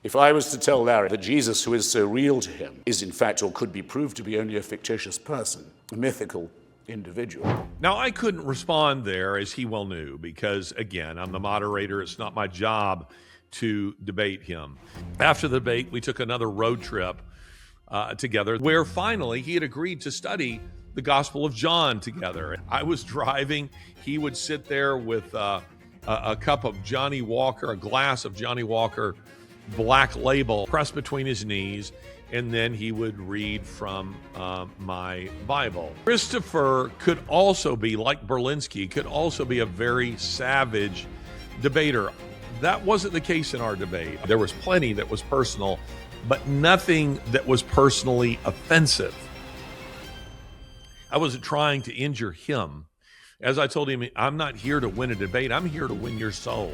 If I was to tell Larry that Jesus, who is so real to him, is in fact, or could be proved to be only a fictitious person, a mythical individual. Now, I couldn't respond there, as he well knew, because, again, I'm the moderator. It's not my job to debate him. After the debate, we took another road trip together, where finally he had agreed to study the Gospel of John together. I was driving. He would sit there with a cup of Johnny Walker, a glass of Johnny Walker Black Label pressed between his knees, and then he would read from my Bible. Christopher could also be, like Berlinski, could also be a very savage debater. That wasn't the case in our debate. There was plenty that was personal, but nothing that was personally offensive. I wasn't trying to injure him. As I told him, I'm not here to win a debate. I'm here to win your soul.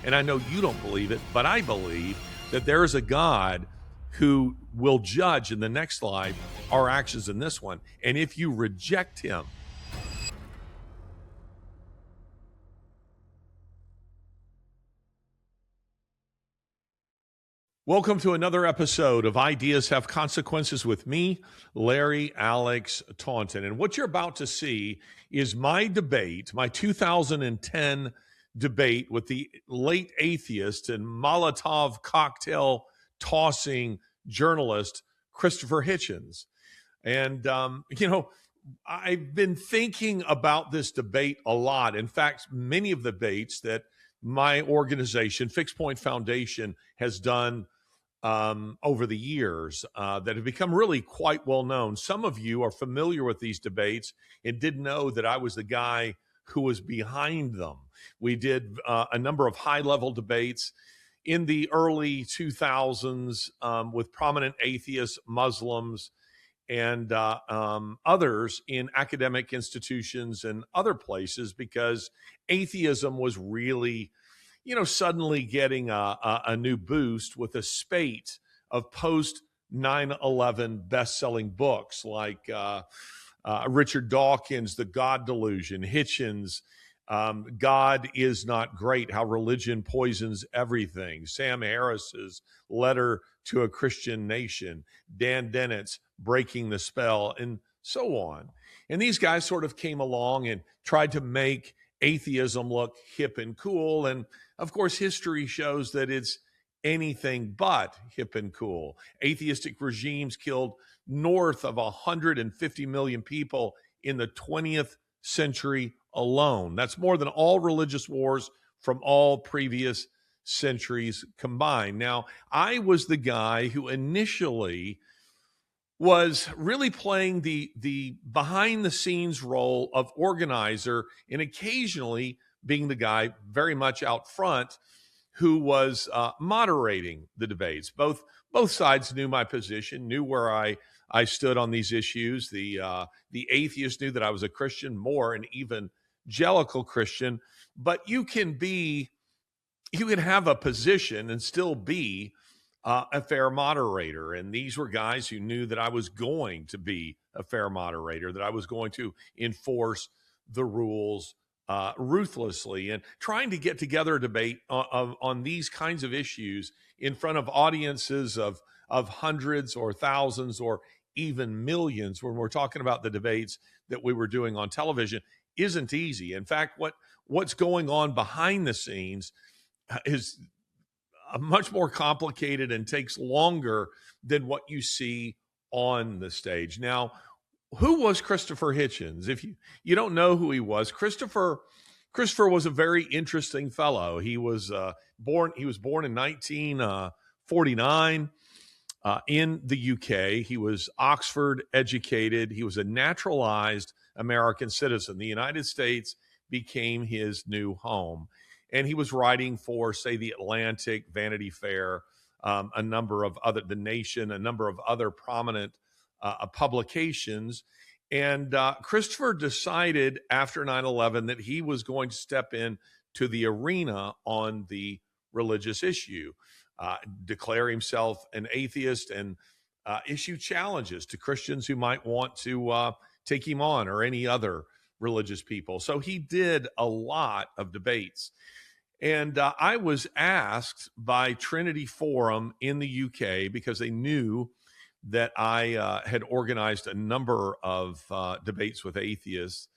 And I know you don't believe it, but I believe that there is a God who will judge in the next life our actions in this one. And if you reject him, welcome to another episode of Ideas Have Consequences with me, Larry Alex Taunton. And what you're about to see is my debate, my 2010 debate with the late atheist and Molotov cocktail tossing journalist Christopher Hitchens. And, I've been thinking about this debate a lot. In fact, many of the debates that my organization, Fixed Point Foundation, has done over the years that have become really quite well known. Some of you are familiar with these debates and didn't know that I was the guy who was behind them. We did a number of high-level debates in the early 2000s with prominent atheists, Muslims, and others in academic institutions and other places, because atheism was really, suddenly getting a new boost with a spate of post 9/11 best-selling books like Richard Dawkins' The God Delusion, Hitchens' God is Not Great, How Religion Poisons Everything, Sam Harris's Letter to a Christian Nation, Dan Dennett's Breaking the Spell, and so on. And these guys sort of came along and tried to make atheism look hip and cool. And of course, history shows that it's anything but hip and cool. Atheistic regimes killed north of 150 million people in the 20th century alone. That's more than all religious wars from all previous centuries combined. Now, I was the guy who initially was really playing the behind the scenes role of organizer, and occasionally being the guy very much out front who was moderating the debates. Both sides knew my position, knew where I stood on these issues. The atheist knew that I was a Christian, more an evangelical Christian. But you can have a position and still be a fair moderator. And these were guys who knew that I was going to be a fair moderator, that I was going to enforce the rules ruthlessly, and trying to get together a debate on these kinds of issues in front of audiences of hundreds or thousands or even millions, when we're talking about the debates that we were doing on television, isn't easy. In fact, what's going on behind the scenes is much more complicated and takes longer than what you see on the stage. Now, who was Christopher Hitchens? If you don't know who he was, Christopher was a very interesting fellow. He was born in 1949 in the UK. He was Oxford educated. He was a naturalized American citizen. The United States became his new home. And he was writing for, say, The Atlantic, Vanity Fair, a number of other, The Nation, a number of other prominent publications. And Christopher decided after 9/11 that he was going to step in to the arena on the religious issue, declare himself an atheist, and issue challenges to Christians who might want to take him on, or any other religious people. So he did a lot of debates. And I was asked by Trinity Forum in the UK, because they knew that I had organized a number of debates with atheists,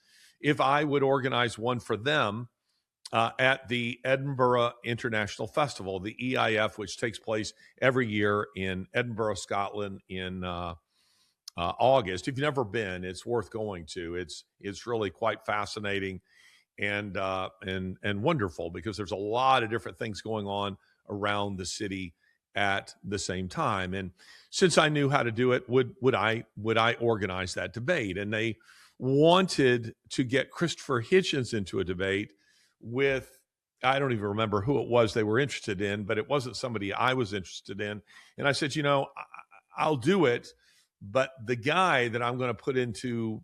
if I would organize one for them at the Edinburgh International Festival, the EIF, which takes place every year in Edinburgh, Scotland, in August. If you've never been, it's worth going to. It's really quite fascinating and wonderful, because there's a lot of different things going on around the city at the same time. And since I knew how to do it, would I organize that debate? And they wanted to get Christopher Hitchens into a debate with, I don't even remember who it was they were interested in, but it wasn't somebody I was interested in. And I said, I'll do it, but the guy that I'm going to put into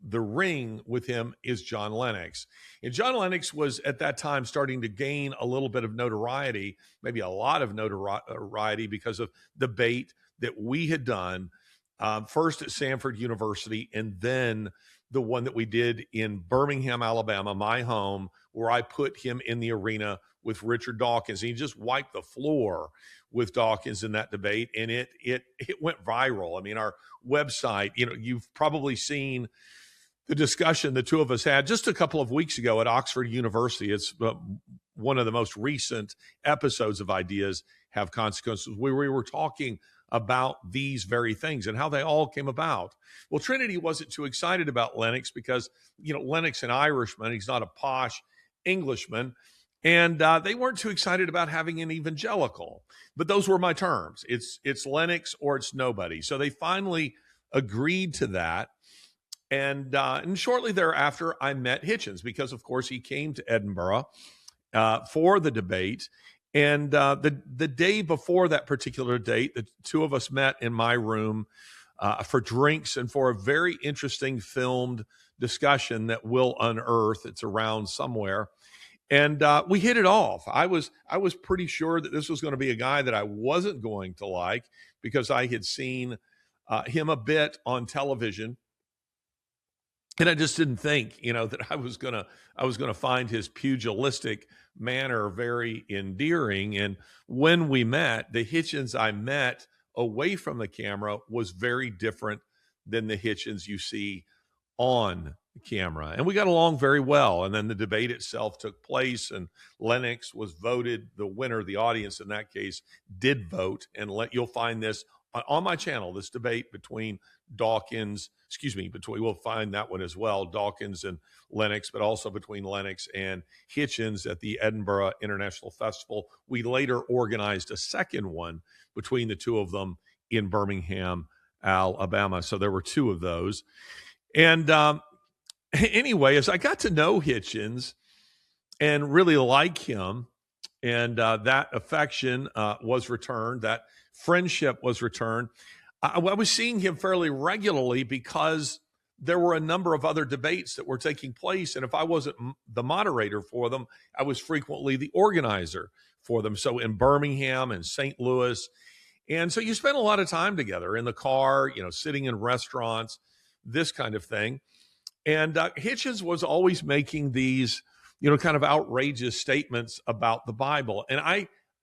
the ring with him is John Lennox. And John Lennox was at that time starting to gain a little bit of notoriety, maybe a lot of notoriety, because of the debate that we had done first at Samford University, and then the one that we did in Birmingham, Alabama, my home, where I put him in the arena with Richard Dawkins. And he just wiped the floor with Dawkins in that debate, and it went viral. I mean, our website, you've probably seen the discussion the two of us had just a couple of weeks ago at Oxford University. It's one of the most recent episodes of Ideas Have Consequences, where we were talking about these very things and how they all came about. Well, Trinity wasn't too excited about Lennox because, Lennox an Irishman, he's not a posh Englishman, and they weren't too excited about having an evangelical. But those were my terms. It's Lennox or it's nobody. So they finally agreed to that. And shortly thereafter, I met Hitchens, because, of course, he came to Edinburgh for the debate. And the day before that particular date, the two of us met in my room for drinks and for a very interesting filmed discussion that we'll unearth. It's around somewhere. And we hit it off. I was pretty sure that this was going to be a guy that I wasn't going to like, because I had seen him a bit on television. And I just didn't think, that I was gonna find his pugilistic manner very endearing. And when we met, the Hitchens I met away from the camera was very different than the Hitchens you see on camera. And we got along very well. And then the debate itself took place, and Lennox was voted the winner. The audience in that case did vote. And you'll find this on my channel, this debate between we'll find that one as well, Dawkins and Lennox, but also between Lennox and Hitchens at the Edinburgh International Festival. We later organized a second one between the two of them in Birmingham, Alabama. So there were two of those. And anyway, as I got to know Hitchens and really like him, and that affection was returned, that friendship was returned, I was seeing him fairly regularly, because there were a number of other debates that were taking place. And if I wasn't the moderator for them, I was frequently the organizer for them. So in Birmingham and St. Louis. And so you spend a lot of time together in the car, sitting in restaurants, this kind of thing. And Hitchens was always making these, kind of outrageous statements about the Bible. And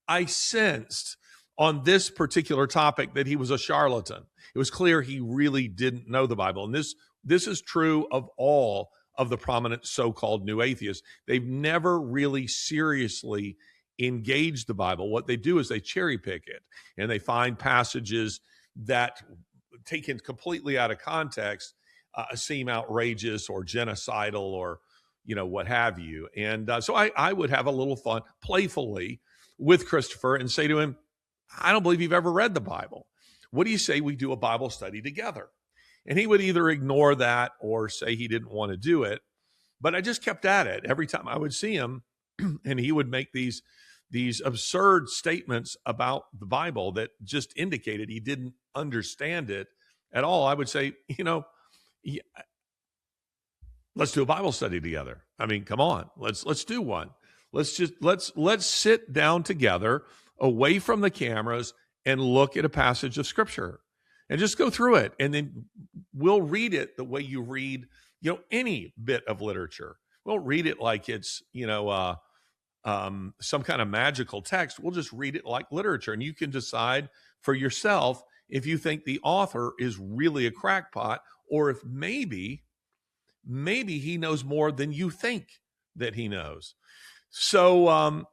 I sensed on this particular topic that he was a charlatan. It was clear he really didn't know the Bible. And this is true of all of the prominent so-called new atheists. They've never really seriously engaged the Bible. What they do is they cherry pick it, and they find passages that, taken completely out of context, seem outrageous or genocidal or, what have you. And so I would have a little fun playfully with Christopher and say to him, I don't believe you've ever read the Bible. What do you say we do a Bible study together? And he would either ignore that or say he didn't want to do it. But I just kept at it. Every time I would see him, and he would make these absurd statements about the Bible that just indicated he didn't understand it at all. I would say, let's do a Bible study together. I mean, come on, let's do one. Let's sit down together away from the cameras and look at a passage of Scripture and just go through it. And then we'll read it the way you read, any bit of literature. We'll read it like it's, some kind of magical text. We'll just read it like literature, and you can decide for yourself if you think the author is really a crackpot, or if maybe he knows more than you think that he knows. So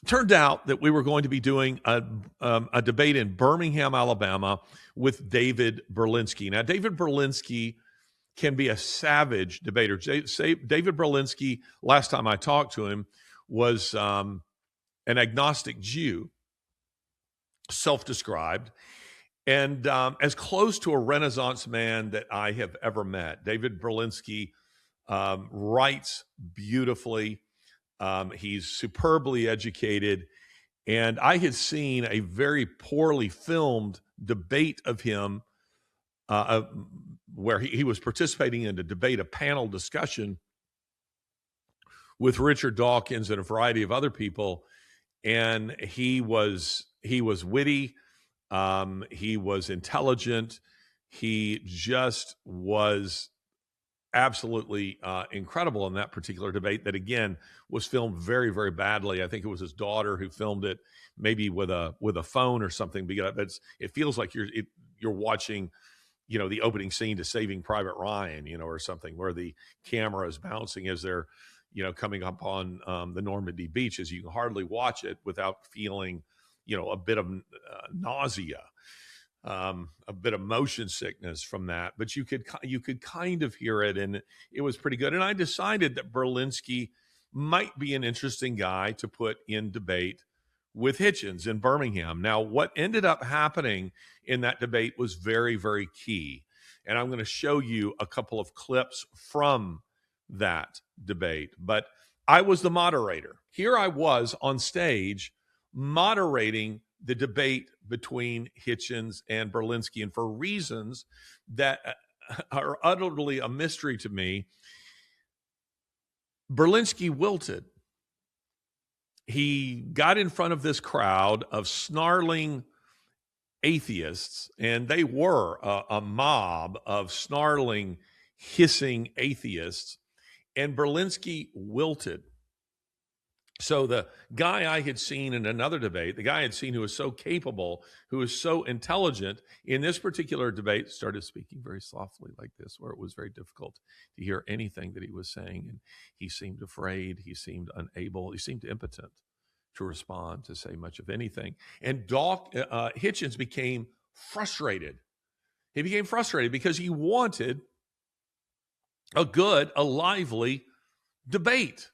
turned out that we were going to be doing a debate in Birmingham, Alabama, with David Berlinski. Now, David Berlinski can be a savage debater. David Berlinski, last time I talked to him, was an agnostic Jew, self-described, and as close to a Renaissance man that I have ever met. David Berlinski writes beautifully. He's superbly educated. And I had seen a very poorly filmed debate of him where he was participating in a debate, a panel discussion with Richard Dawkins and a variety of other people. And he was witty. He was intelligent. He just was absolutely incredible in that particular debate that, again, was filmed very, very badly. I think it was his daughter who filmed it, maybe with a phone or something. Because it feels like you're watching, the opening scene to Saving Private Ryan, or something, where the camera is bouncing as they're, coming up on the Normandy beaches. You can hardly watch it without feeling, a bit of nausea. A bit of motion sickness from that, but you could kind of hear it, and it was pretty good. And I decided that Berlinski might be an interesting guy to put in debate with Hitchens in Birmingham. Now, what ended up happening in that debate was very, very key, and I'm going to show you a couple of clips from that debate. But I was the moderator. Here I was on stage moderating the debate between Hitchens and Berlinski. And for reasons that are utterly a mystery to me, Berlinski wilted. He got in front of this crowd of snarling atheists, and they were a mob of snarling, hissing atheists, and Berlinski wilted. So the guy I had seen in another debate, the guy I had seen who was so capable, who was so intelligent, in this particular debate started speaking very softly like this, where it was very difficult to hear anything that he was saying. And he seemed afraid, he seemed unable, he seemed impotent to respond, to say much of anything. And Hitchens became frustrated. He became frustrated because he wanted a lively debate.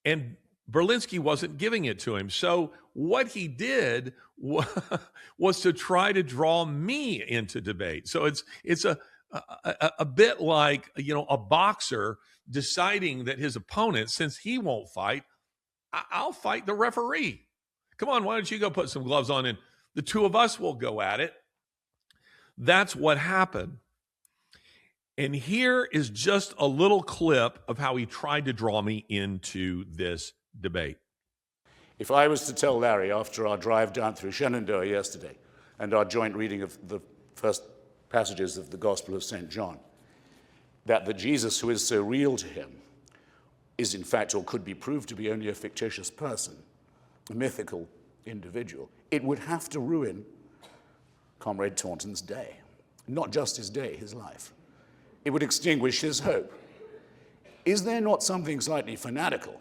And Berlinski wasn't giving it to him. So what he did was to try to draw me into debate. So it's a bit like, a boxer deciding that his opponent, since he won't fight, I'll fight the referee. Come on, why don't you go put some gloves on and the two of us will go at it. That's what happened. And here is just a little clip of how he tried to draw me into this debate. If I was to tell Larry after our drive down through Shenandoah yesterday and our joint reading of the first passages of the Gospel of St. John, that the Jesus who is so real to him is in fact, or could be proved to be, only a fictitious person, a mythical individual, it would have to ruin Comrade Taunton's day. Not just his day, his life. It would extinguish his hope. Is there not something slightly fanatical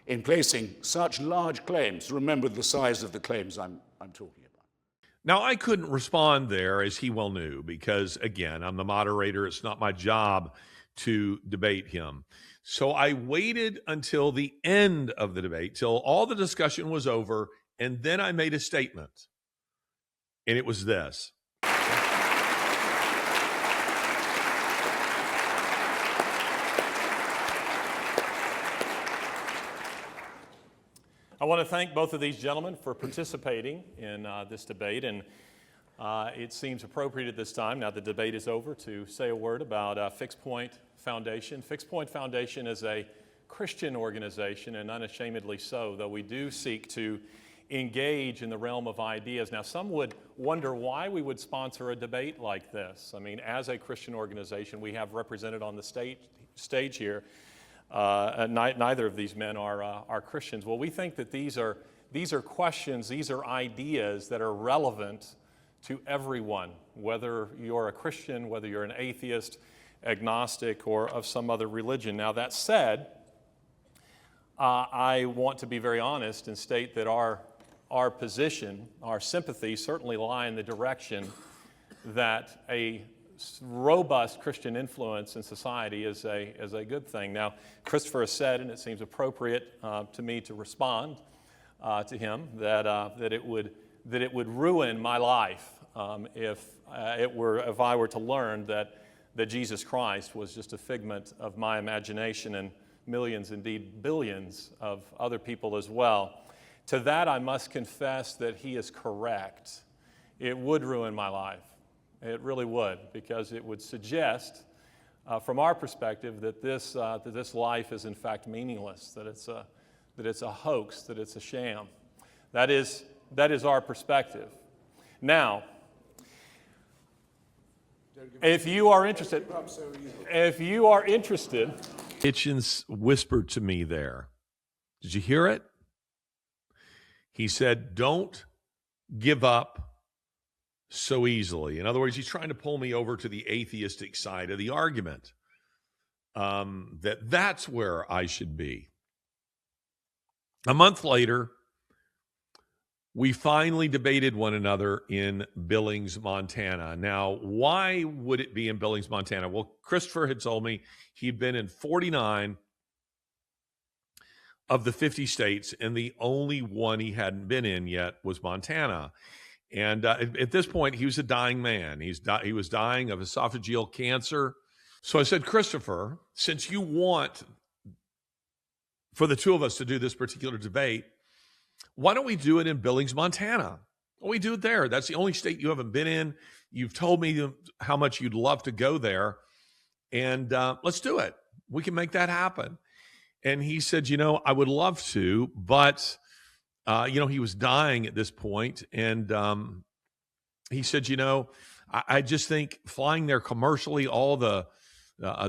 in placing such large claims? Remember the size of the claims I'm talking about. Now, I couldn't respond there, as he well knew, because, again, I'm the moderator. It's not my job to debate him. So I waited until the end of the debate, till all the discussion was over, and then I made a statement. And it was this. I want to thank both of these gentlemen for participating in this debate, and it seems appropriate at this time, now the debate is over, to say a word about Fixed Point Foundation. Fixed Point Foundation is a Christian organization, and unashamedly so, though we do seek to engage in the realm of ideas. Now, some would wonder why we would sponsor a debate like this. I mean, as a Christian organization, we have represented on the stage here Neither of these men are Christians. Well, we think that these are questions, these are ideas that are relevant to everyone, whether you're a Christian, whether you're an atheist, agnostic, or of some other religion. Now, that said, I want to be very honest and state that our position, our sympathy certainly lie in the direction that a robust Christian influence in society is a good thing. Now, Christopher has said, and it seems appropriate to me to respond to him, that it would ruin my life if I were to learn that Jesus Christ was just a figment of my imagination and millions, indeed billions, of other people as well. To that, I must confess that he is correct. It would ruin my life. It really would, because it would suggest, from our perspective, that this life is in fact meaningless, that it's a hoax, that it's a sham. That is our perspective. Now, if you are interested, Hitchens whispered to me there. Did you hear it? He said, "Don't give up so easily." In other words, he's trying to pull me over to the atheistic side of the argument. That's where I should be. A month later, we finally debated one another in Billings, Montana. Now, why would it be in Billings, Montana? Well, Christopher had told me he'd been in 49 of the 50 states, and the only one he hadn't been in yet was Montana. And at this point, he was a dying man. He was dying of esophageal cancer. So I said, Christopher, since you want for the two of us to do this particular debate, why don't we do it in Billings, Montana? Well, we do it there. That's the only state you haven't been in. You've told me how much you'd love to go there. And let's do it. We can make that happen. And he said, I would love to, but, he was dying at this point. And he said, I just think flying there commercially, all the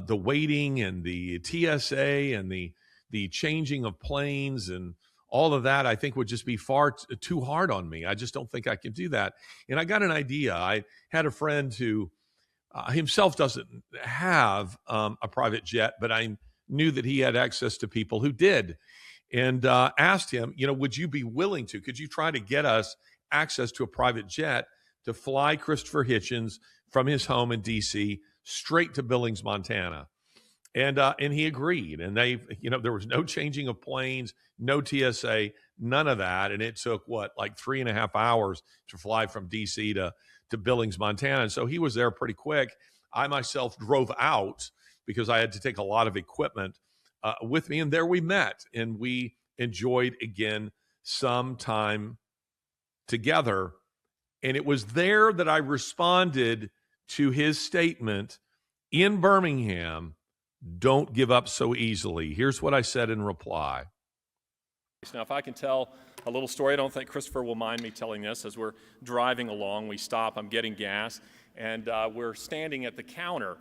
waiting and the TSA and the changing of planes and all of that, I think would just be far too hard on me. I just don't think I can do that. And I got an idea. I had a friend who himself doesn't have a private jet, but I knew that he had access to people who did, and asked him, would you be willing to? Could you try to get us access to a private jet to fly Christopher Hitchens from his home in D.C. straight to Billings, Montana? And he agreed. And there was no changing of planes, no TSA, none of that. And it took, 3.5 hours to fly from D.C. to Billings, Montana. And so he was there pretty quick. I myself drove out because I had to take a lot of equipment with me. And there we met. And we enjoyed, again, some time together. And it was there that I responded to his statement in Birmingham, "Don't give up so easily." Here's what I said in reply. Now, if I can tell a little story, I don't think Christopher will mind me telling this. As we're driving along, we stop, I'm getting gas, and we're standing at the counter.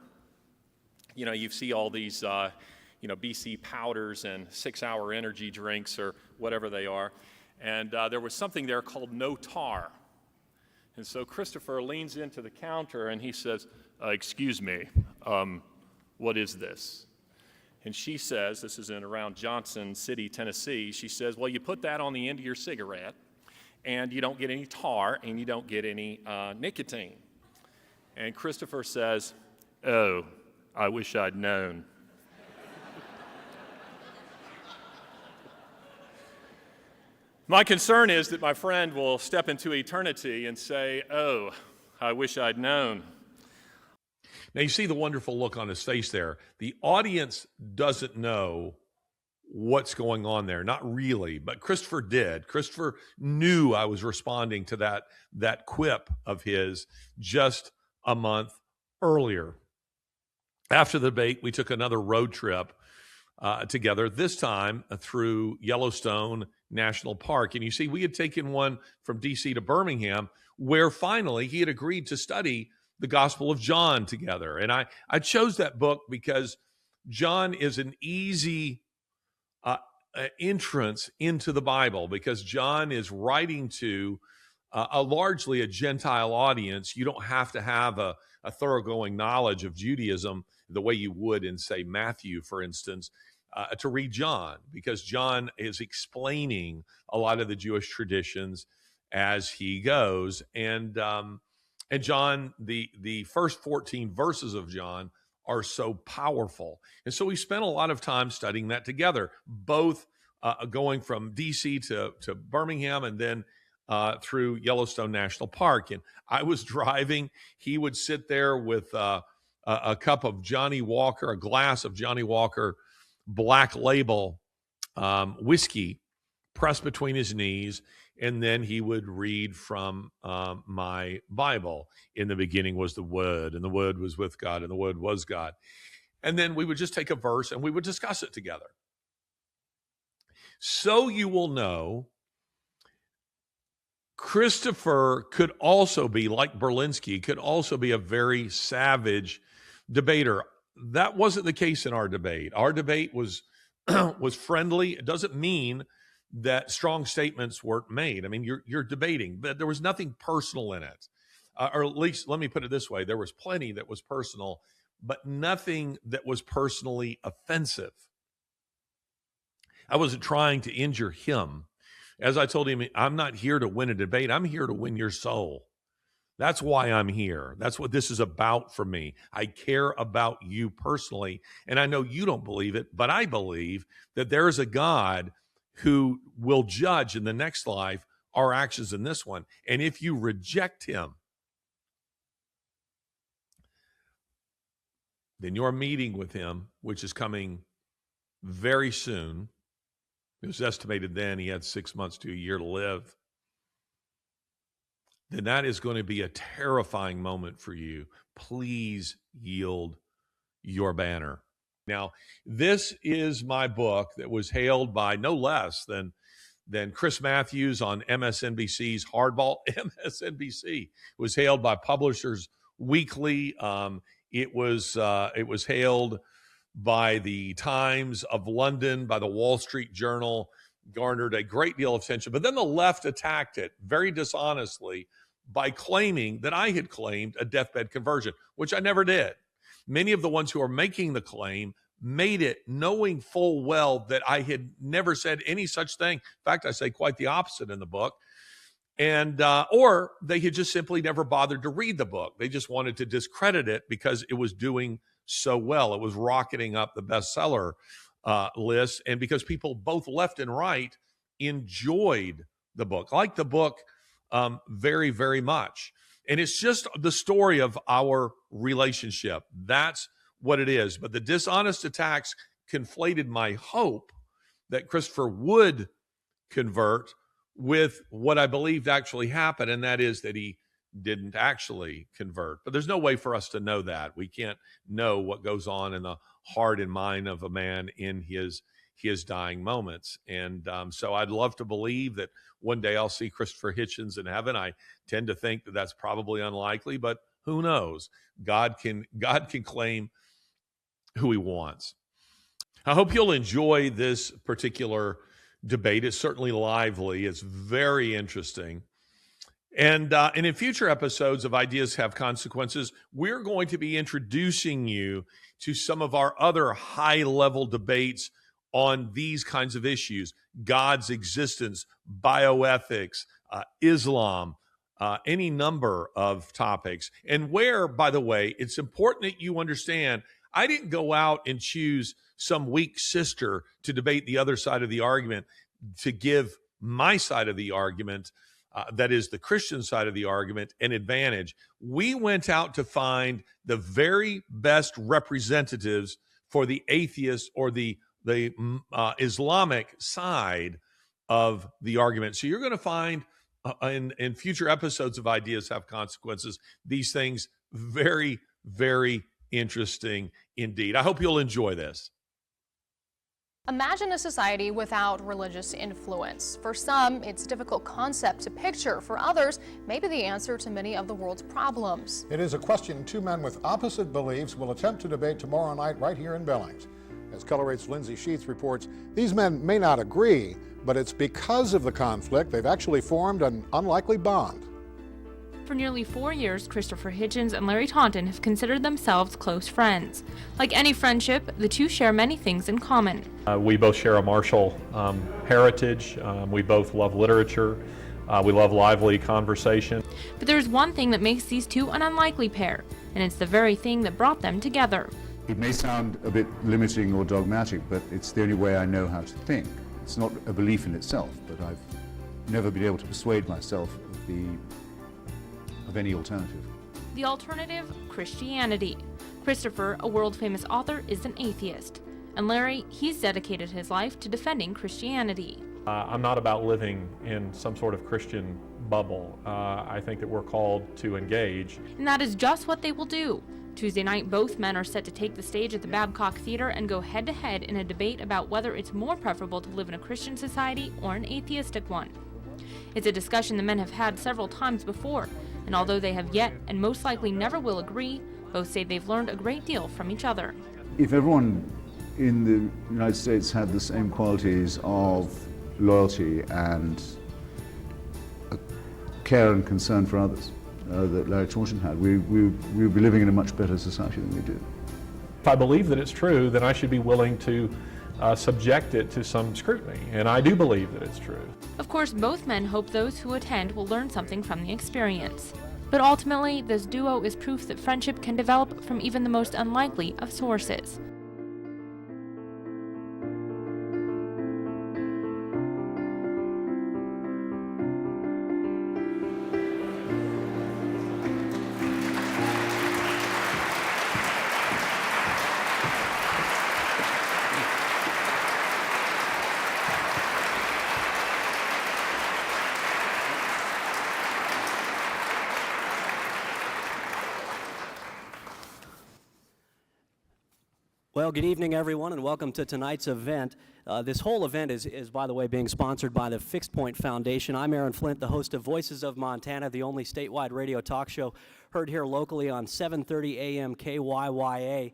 You see all these, BC powders and 6-hour energy drinks or whatever they are. And there was something there called no tar. And so Christopher leans into the counter and he says, "Excuse me, what is this?" And she says, this is in around Johnson City, Tennessee, she says, "Well, you put that on the end of your cigarette, and you don't get any tar, and you don't get any nicotine." And Christopher says, "Oh, I wish I'd known." My concern is that my friend will step into eternity and say, "Oh, I wish I'd known." Now, you see the wonderful look on his face there. The audience doesn't know what's going on there. Not really, but Christopher did. Christopher knew I was responding to that quip of his just a month earlier. After the debate, we took another road trip together, this time through Yellowstone National Park. And you see, we had taken one from D.C. to Birmingham, where finally he had agreed to study the Gospel of John together. And I chose that book because John is an easy entrance into the Bible because John is writing to largely a Gentile audience. You don't have to have a thoroughgoing knowledge of Judaism the way you would in, say, Matthew, for instance, to read John, because John is explaining a lot of the Jewish traditions as he goes. And John, the first 14 verses of John are so powerful. And so we spent a lot of time studying that together, both going from D.C. to Birmingham and then through Yellowstone National Park. And I was driving. He would sit there with a cup of Johnny Walker, a glass of Johnny Walker Black Label whiskey pressed between his knees, and then he would read from my Bible. In the beginning was the Word, and the Word was with God, and the Word was God. And then we would just take a verse and we would discuss it together. So you will know, Christopher could also be, like Berlinski, could also be a very savage debater. That wasn't the case in our debate. Our debate was was friendly. It doesn't mean that strong statements weren't made. I mean, you're debating, but there was nothing personal in it. Or at least, let me put it this way. There was plenty that was personal, but nothing that was personally offensive. I wasn't trying to injure him. As I told him, I'm not here to win a debate. I'm here to win your soul. That's why I'm here. That's what this is about for me. I care about you personally. And I know you don't believe it, but I believe that there is a God who will judge in the next life our actions in this one. And if you reject him, then your meeting with him, which is coming very soon, it was estimated then he had 6 months to a year to live, then that is going to be a terrifying moment for you. Please yield your banner. Now, this is my book that was hailed by no less than Chris Matthews on MSNBC's Hardball. MSNBC was hailed by Publishers Weekly. It was hailed by the Times of London, by the Wall Street Journal, garnered a great deal of attention. But then the left attacked it very dishonestly by claiming that I had claimed a deathbed conversion, which I never did. Many of the ones who are making the claim made it knowing full well that I had never said any such thing. In fact, I say quite the opposite in the book. And or they had just simply never bothered to read the book. They just wanted to discredit it because it was doing so well. It was rocketing up the bestseller list, and because people both left and right enjoyed the book, liked the book very, very much. And it's just the story of our relationship. That's what it is. But the dishonest attacks conflated my hope that Christopher would convert with what I believed actually happened, and that is that he didn't actually convert. But there's no way for us to know that. We can't know what goes on in the heart and mind of a man in his dying moments. And so I'd love to believe that one day I'll see Christopher Hitchens in heaven. I tend to think that that's probably unlikely, but who knows? God can claim who he wants. I hope you'll enjoy this particular debate. It's certainly lively. It's very interesting. And in future episodes of Ideas Have Consequences, we're going to be introducing you to some of our other high-level debates on these kinds of issues: God's existence, bioethics, Islam, any number of topics. And where, by the way, it's important that you understand, I didn't go out and choose some weak sister to debate the other side of the argument to give my side of the argument, that is the Christian side of the argument, an advantage. We went out to find the very best representatives for the atheist or the Islamic side of the argument. So you're going to find in future episodes of Ideas Have Consequences these things very, very interesting indeed. I hope you'll enjoy this. Imagine a society without religious influence. For some, it's a difficult concept to picture. For others, maybe the answer to many of the world's problems. It is a question two men with opposite beliefs will attempt to debate tomorrow night right here in Billings. As Color 8's Lindsay Sheets reports, these men may not agree, but it's because of the conflict they've actually formed an unlikely bond. For nearly 4 years, Christopher Hitchens and Larry Taunton have considered themselves close friends. Like any friendship, the two share many things in common. We both share a martial heritage. We both love literature. We love lively conversation. But there's one thing that makes these two an unlikely pair, and it's the very thing that brought them together. It may sound a bit limiting or dogmatic, but it's the only way I know how to think. It's not a belief in itself, but I've never been able to persuade myself of any alternative. The alternative, Christianity. Christopher, a world-famous author, is an atheist. And Larry, he's dedicated his life to defending Christianity. I'm not about living in some sort of Christian bubble. I think that we're called to engage. And that is just what they will do. Tuesday night, both men are set to take the stage at the Babcock Theater and go head-to-head in a debate about whether it's more preferable to live in a Christian society or an atheistic one. It's a discussion the men have had several times before, and although they have yet and most likely never will agree, both say they've learned a great deal from each other. If everyone in the United States had the same qualities of loyalty and care and concern for others that Larry Taunton had, we would be living in a much better society than we do. If I believe that it's true, then I should be willing to subject it to some scrutiny, and I do believe that it's true. Of course, both men hope those who attend will learn something from the experience. But ultimately, this duo is proof that friendship can develop from even the most unlikely of sources. Well, good evening, everyone, and welcome to tonight's event. This whole event is, by the way, being sponsored by the Fixed Point Foundation. I'm Aaron Flint, the host of Voices of Montana, the only statewide radio talk show heard here locally on 7:30 a.m. KYYA.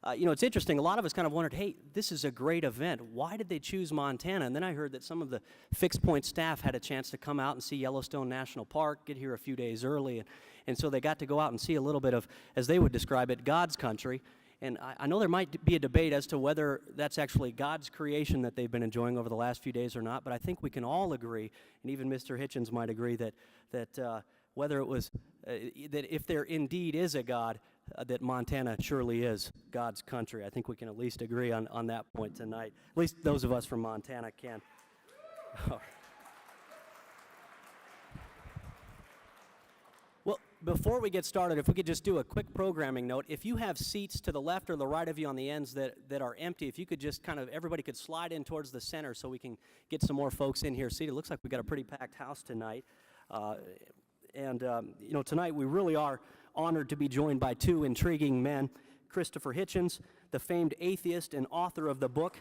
It's interesting. A lot of us kind of wondered, hey, this is a great event. Why did they choose Montana? And then I heard that some of the Fixed Point staff had a chance to come out and see Yellowstone National Park, get here a few days early, and so they got to go out and see a little bit of, as they would describe it, God's country. And I know there might be a debate as to whether that's actually God's creation that they've been enjoying over the last few days or not, but I think we can all agree, and even Mr. Hitchens might agree, that whether it was, that if there indeed is a God, that Montana surely is God's country. I think we can at least agree on that point tonight. At least those of us from Montana can. Well, before we get started, if we could just do a quick programming note. If you have seats to the left or the right of you on the ends that are empty, if you could just kind of, everybody could slide in towards the center so we can get some more folks in here seated. It looks like we've got a pretty packed house tonight. Tonight we really are honored to be joined by two intriguing men. Christopher Hitchens, the famed atheist and author of the book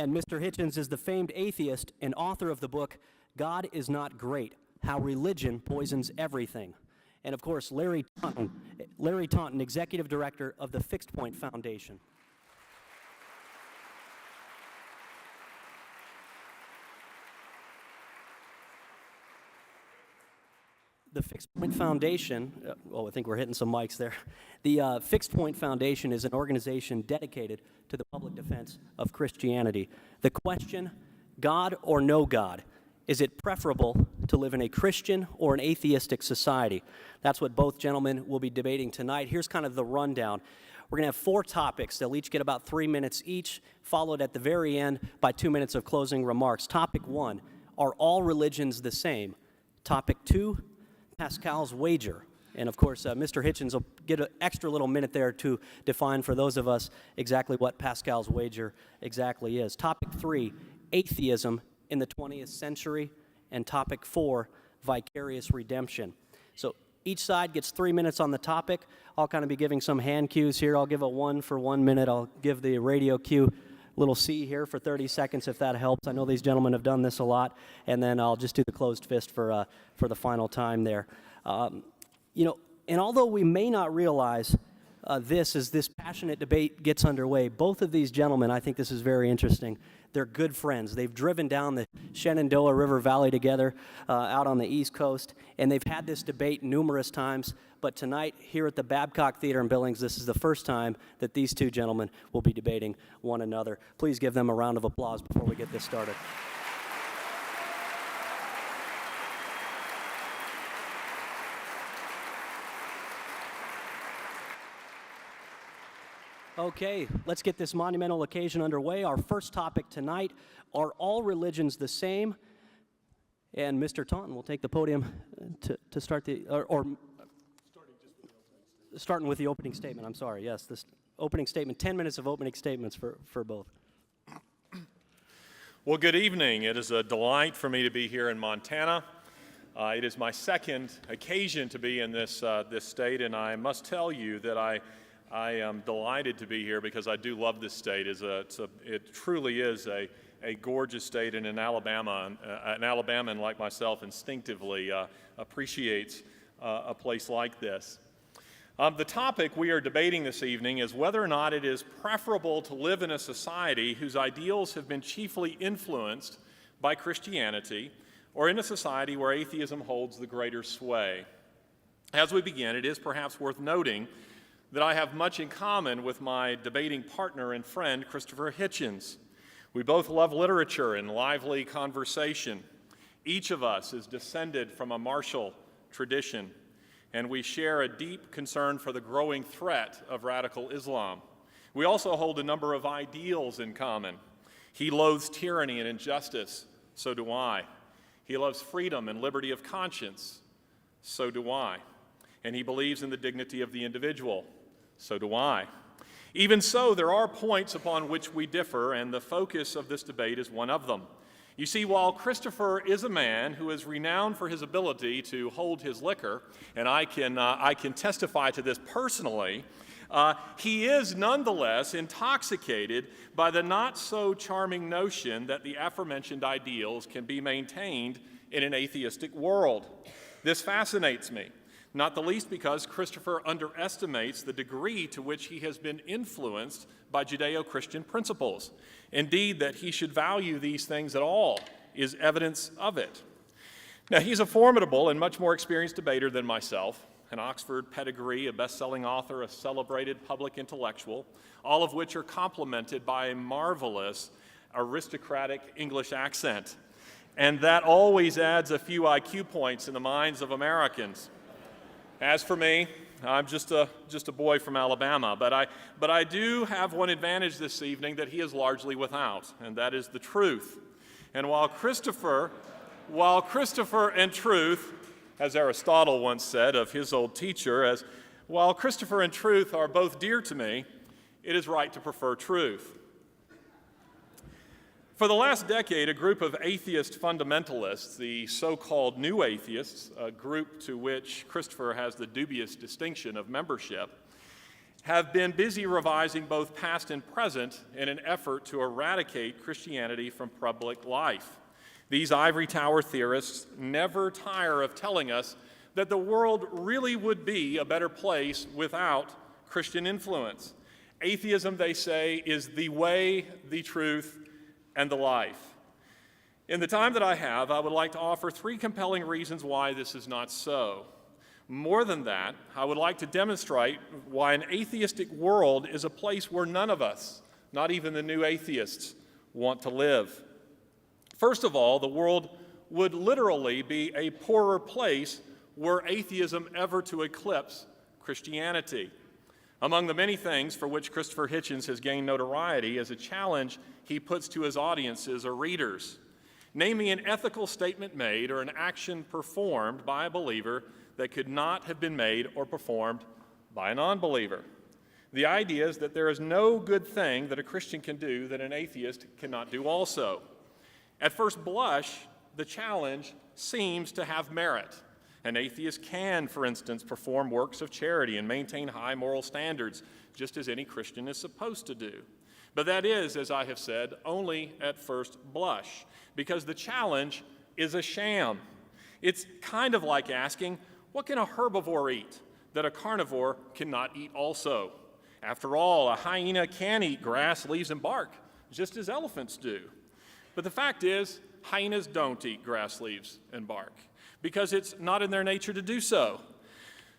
And Mr. Hitchens is the famed atheist and author of the book, God is Not Great, How Religion Poisons Everything. And of course, Larry Taunton, Executive Director of the Fixed Point Foundation. The Fixed Point Foundation, I think we're hitting some mics there. The Fixed Point Foundation is an organization dedicated to the public defense of Christianity. The question, God or no God, is it preferable to live in a Christian or an atheistic society? That's what both gentlemen will be debating tonight. Here's kind of the rundown. We're going to have 4 topics. They'll each get about 3 minutes each, followed at the very end by 2 minutes of closing remarks. Topic 1, are all religions the same? Topic 2, Pascal's wager. And of course, Mr. Hitchens will get an extra little minute there to define for those of us exactly what Pascal's wager exactly is. Topic 3, atheism in the 20th century. And topic 4, vicarious redemption. So each side gets 3 minutes on the topic. I'll kind of be giving some hand cues here. I'll give a 1 for 1 minute. I'll give the radio cue little C here for 30 seconds, if that helps. I know these gentlemen have done this a lot, and then I'll just do the closed fist for the final time there. You know, and although we may not realize this as this passionate debate gets underway, both of these gentlemen, I think this is very interesting. They're good friends. They've driven down the Shenandoah River Valley together out on the East Coast, and they've had this debate numerous times. But tonight, here at the Babcock Theater in Billings, this is the first time that these two gentlemen will be debating one another. Please give them a round of applause before we get this started. Okay, let's get this monumental occasion underway. Our first topic tonight, are all religions the same? And Mr. Taunton will take the podium to start the, starting with the opening statement, I'm sorry, yes, this opening statement, 10 minutes of opening statements for both. Well, good evening. It is a delight for me to be here in Montana. It is my second occasion to be in this state, and I must tell you that I am delighted to be here because I do love this state. It truly is a gorgeous state, and an Alabamian like myself instinctively appreciates a place like this. The topic we are debating this evening is whether or not it is preferable to live in a society whose ideals have been chiefly influenced by Christianity, or in a society where atheism holds the greater sway. As we begin, it is perhaps worth noting that I have much in common with my debating partner and friend, Christopher Hitchens. We both love literature and lively conversation. Each of us is descended from a martial tradition, and we share a deep concern for the growing threat of radical Islam. We also hold a number of ideals in common. He loathes tyranny and injustice, so do I. He loves freedom and liberty of conscience, so do I. And he believes in the dignity of the individual, so do I. Even so, there are points upon which we differ, and the focus of this debate is one of them. You see, while Christopher is a man who is renowned for his ability to hold his liquor, and I can testify to this personally, he is nonetheless intoxicated by the not-so-charming notion that the aforementioned ideals can be maintained in an atheistic world. This fascinates me, not the least because Christopher underestimates the degree to which he has been influenced by Judeo-Christian principles. Indeed, that he should value these things at all is evidence of it. Now, he's a formidable and much more experienced debater than myself, an Oxford pedigree, a best-selling author, a celebrated public intellectual, all of which are complemented by a marvelous aristocratic English accent. And that always adds a few IQ points in the minds of Americans. As for me, I'm just a boy from Alabama, but I do have one advantage this evening that he is largely without, and that is the truth. And while Christopher and truth, as Aristotle once said of his old teacher, while Christopher and truth are both dear to me, it is right to prefer truth. For the last decade, a group of atheist fundamentalists, the so-called New Atheists, a group to which Christopher has the dubious distinction of membership, have been busy revising both past and present in an effort to eradicate Christianity from public life. These ivory tower theorists never tire of telling us that the world really would be a better place without Christian influence. Atheism, they say, is the way, the truth, and the life. In the time that I have, I would like to offer 3 compelling reasons why this is not so. More than that, I would like to demonstrate why an atheistic world is a place where none of us, not even the new atheists, want to live. First of all, the world would literally be a poorer place were atheism ever to eclipse Christianity. Among the many things for which Christopher Hitchens has gained notoriety is a challenge he puts to his audiences or readers. Name me an ethical statement made or an action performed by a believer that could not have been made or performed by a non-believer. The idea is that there is no good thing that a Christian can do that an atheist cannot do also. At first blush, the challenge seems to have merit. An atheist can, for instance, perform works of charity and maintain high moral standards, just as any Christian is supposed to do. But that is, as I have said, only at first blush, because the challenge is a sham. It's kind of like asking, what can a herbivore eat that a carnivore cannot eat also? After all, a hyena can eat grass, leaves, and bark, just as elephants do. But the fact is, hyenas don't eat grass, leaves, and bark, because it's not in their nature to do so.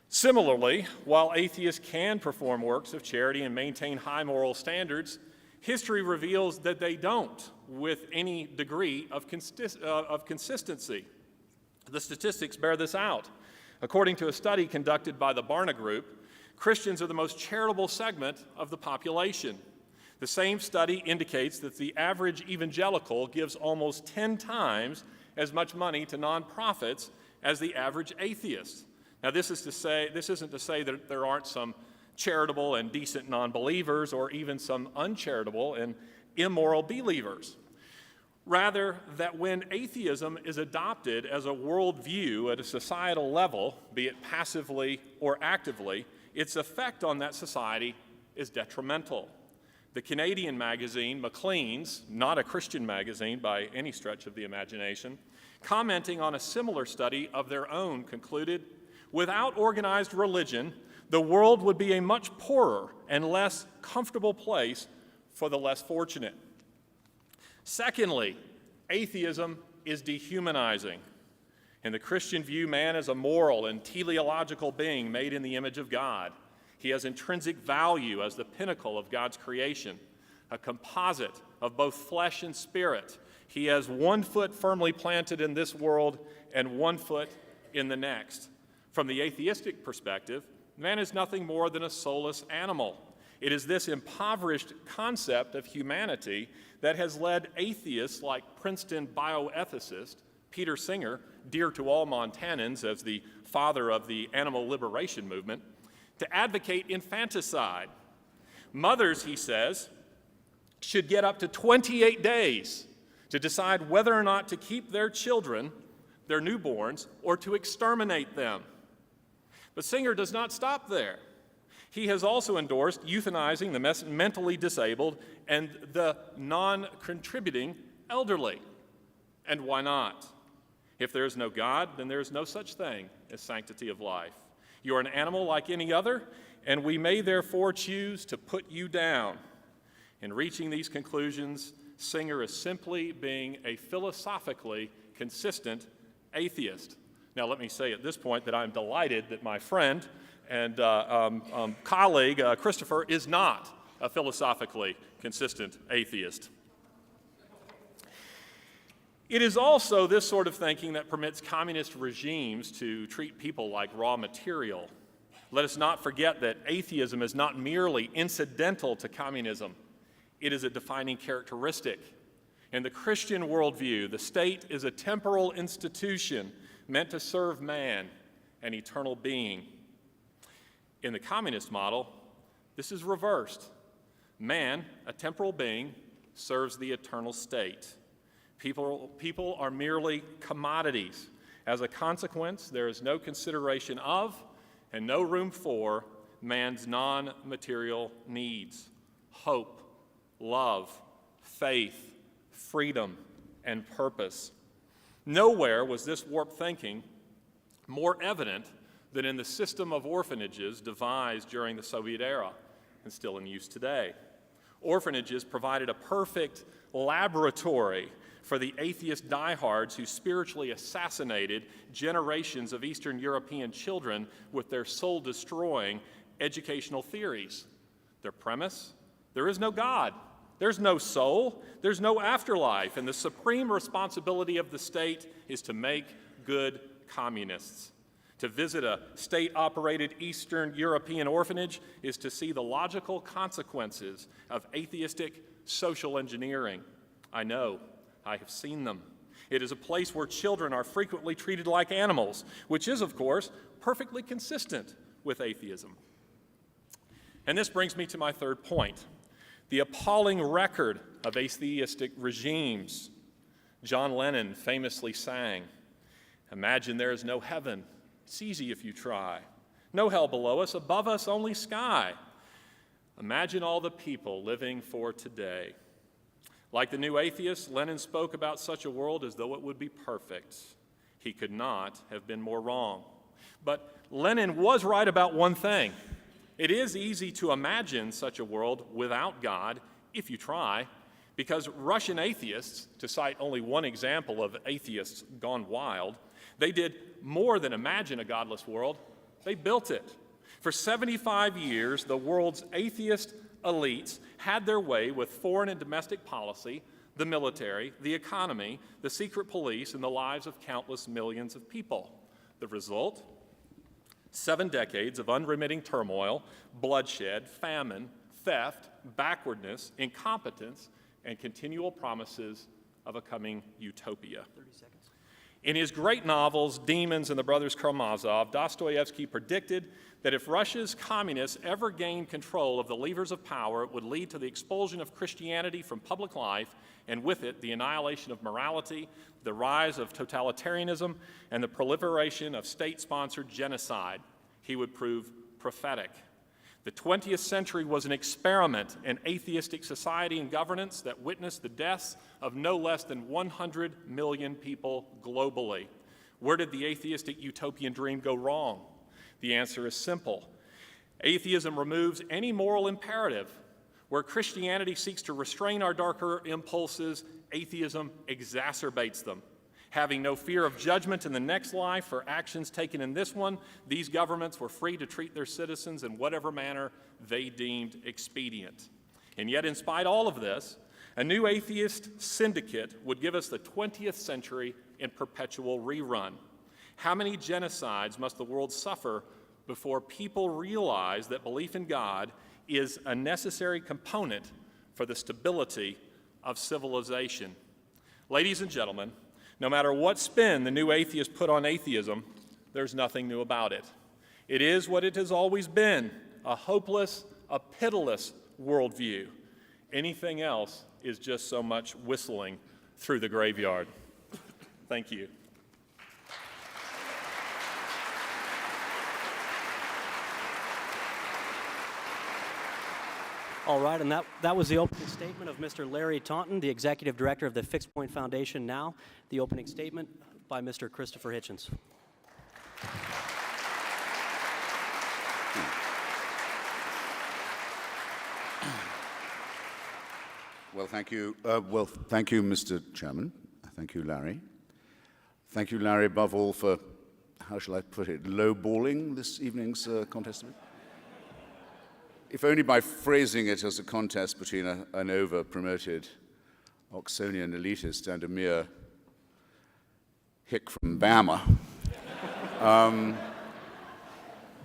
Similarly, while atheists can perform works of charity and maintain high moral standards, history reveals that they don't with any degree of consistency. The statistics bear this out. According to a study conducted by the Barna Group, Christians are the most charitable segment of the population. The same study indicates that the average evangelical gives almost 10 times as much money to nonprofits as the average atheist. Now, this isn't to say that there aren't some charitable and decent non-believers or even some uncharitable and immoral believers. Rather, that when atheism is adopted as a worldview at a societal level, be it passively or actively, its effect on that society is detrimental. The Canadian magazine Maclean's, not a Christian magazine by any stretch of the imagination, commenting on a similar study of their own, concluded, without organized religion, the world would be a much poorer and less comfortable place for the less fortunate. Secondly, atheism is dehumanizing. In the Christian view, man is a moral and teleological being made in the image of God. He has intrinsic value as the pinnacle of God's creation, a composite of both flesh and spirit. He has one foot firmly planted in this world and one foot in the next. From the atheistic perspective, man is nothing more than a soulless animal. It is this impoverished concept of humanity that has led atheists like Princeton bioethicist Peter Singer, dear to all Montanans as the father of the animal liberation movement, to advocate infanticide. Mothers, he says, should get up to 28 days to decide whether or not to keep their children, their newborns, or to exterminate them. But Singer does not stop there. He has also endorsed euthanizing the mentally disabled and the non-contributing elderly. And why not? If there is no God, then there is no such thing as sanctity of life. You are an animal like any other, and we may therefore choose to put you down. In reaching these conclusions, Singer is simply being a philosophically consistent atheist. Now, let me say at this point that I'm delighted that my friend and colleague, Christopher, is not a philosophically consistent atheist. It is also this sort of thinking that permits communist regimes to treat people like raw material. Let us not forget that atheism is not merely incidental to communism. It is a defining characteristic. In the Christian worldview, the state is a temporal institution meant to serve man, an eternal being. In the communist model, this is reversed. Man, a temporal being, serves the eternal state. People are merely commodities. As a consequence, there is no consideration of and no room for man's non-material needs: hope, love, faith, freedom, and purpose. Nowhere was this warped thinking more evident than in the system of orphanages devised during the Soviet era and still in use today. Orphanages provided a perfect laboratory for the atheist diehards who spiritually assassinated generations of Eastern European children with their soul-destroying educational theories. Their premise? There is no God. There's no soul. There's no afterlife. And the supreme responsibility of the state is to make good communists. To visit a state-operated Eastern European orphanage is to see the logical consequences of atheistic social engineering. I know. I have seen them. It is a place where children are frequently treated like animals, which is, of course, perfectly consistent with atheism. And this brings me to my third point: the appalling record of atheistic regimes. John Lennon famously sang, "Imagine there is no heaven. It's easy if you try. No hell below us, above us only sky." Imagine all the people living for today. Like the new atheist, Lenin spoke about such a world as though it would be perfect. He could not have been more wrong. But Lenin was right about one thing. It is easy to imagine such a world without God if you try, because Russian atheists, to cite only one example of atheists gone wild, they did more than imagine a godless world, they built it. For 75 years, the world's atheist elites had their way with foreign and domestic policy, the military, the economy, the secret police, and the lives of countless millions of people. The result? 7 decades of unremitting turmoil, bloodshed, famine, theft, backwardness, incompetence, and continual promises of a coming utopia. 30 seconds. In his great novels, Demons and the Brothers Karamazov, Dostoevsky predicted that if Russia's communists ever gained control of the levers of power, it would lead to the expulsion of Christianity from public life, and with it, the annihilation of morality, the rise of totalitarianism, and the proliferation of state-sponsored genocide. He would prove prophetic. The 20th century was an experiment in atheistic society and governance that witnessed the deaths of no less than 100 million people globally. Where did the atheistic utopian dream go wrong? The answer is simple. Atheism removes any moral imperative. Where Christianity seeks to restrain our darker impulses, atheism exacerbates them. Having no fear of judgment in the next life for actions taken in this one, these governments were free to treat their citizens in whatever manner they deemed expedient. And yet, in spite of all of this, a new atheist syndicate would give us the 20th century in perpetual rerun. How many genocides must the world suffer before people realize that belief in God is a necessary component for the stability of civilization? Ladies and gentlemen, no matter what spin the new atheists put on atheism, there's nothing new about it. It is what it has always been, a hopeless, a pitiless worldview. Anything else is just so much whistling through the graveyard. Thank you. All right, and that was the opening statement of Mr. Larry Taunton, the Executive Director of the Fixed Point Foundation. Now, the opening statement by Mr. Christopher Hitchens. Well, thank you. Thank you, Mr. Chairman. Thank you, Larry. Thank you, Larry, above all for, how shall I put it, lowballing this evening's contest debate. If only by phrasing it as a contest between an over-promoted Oxonian elitist and a mere hick from Bama.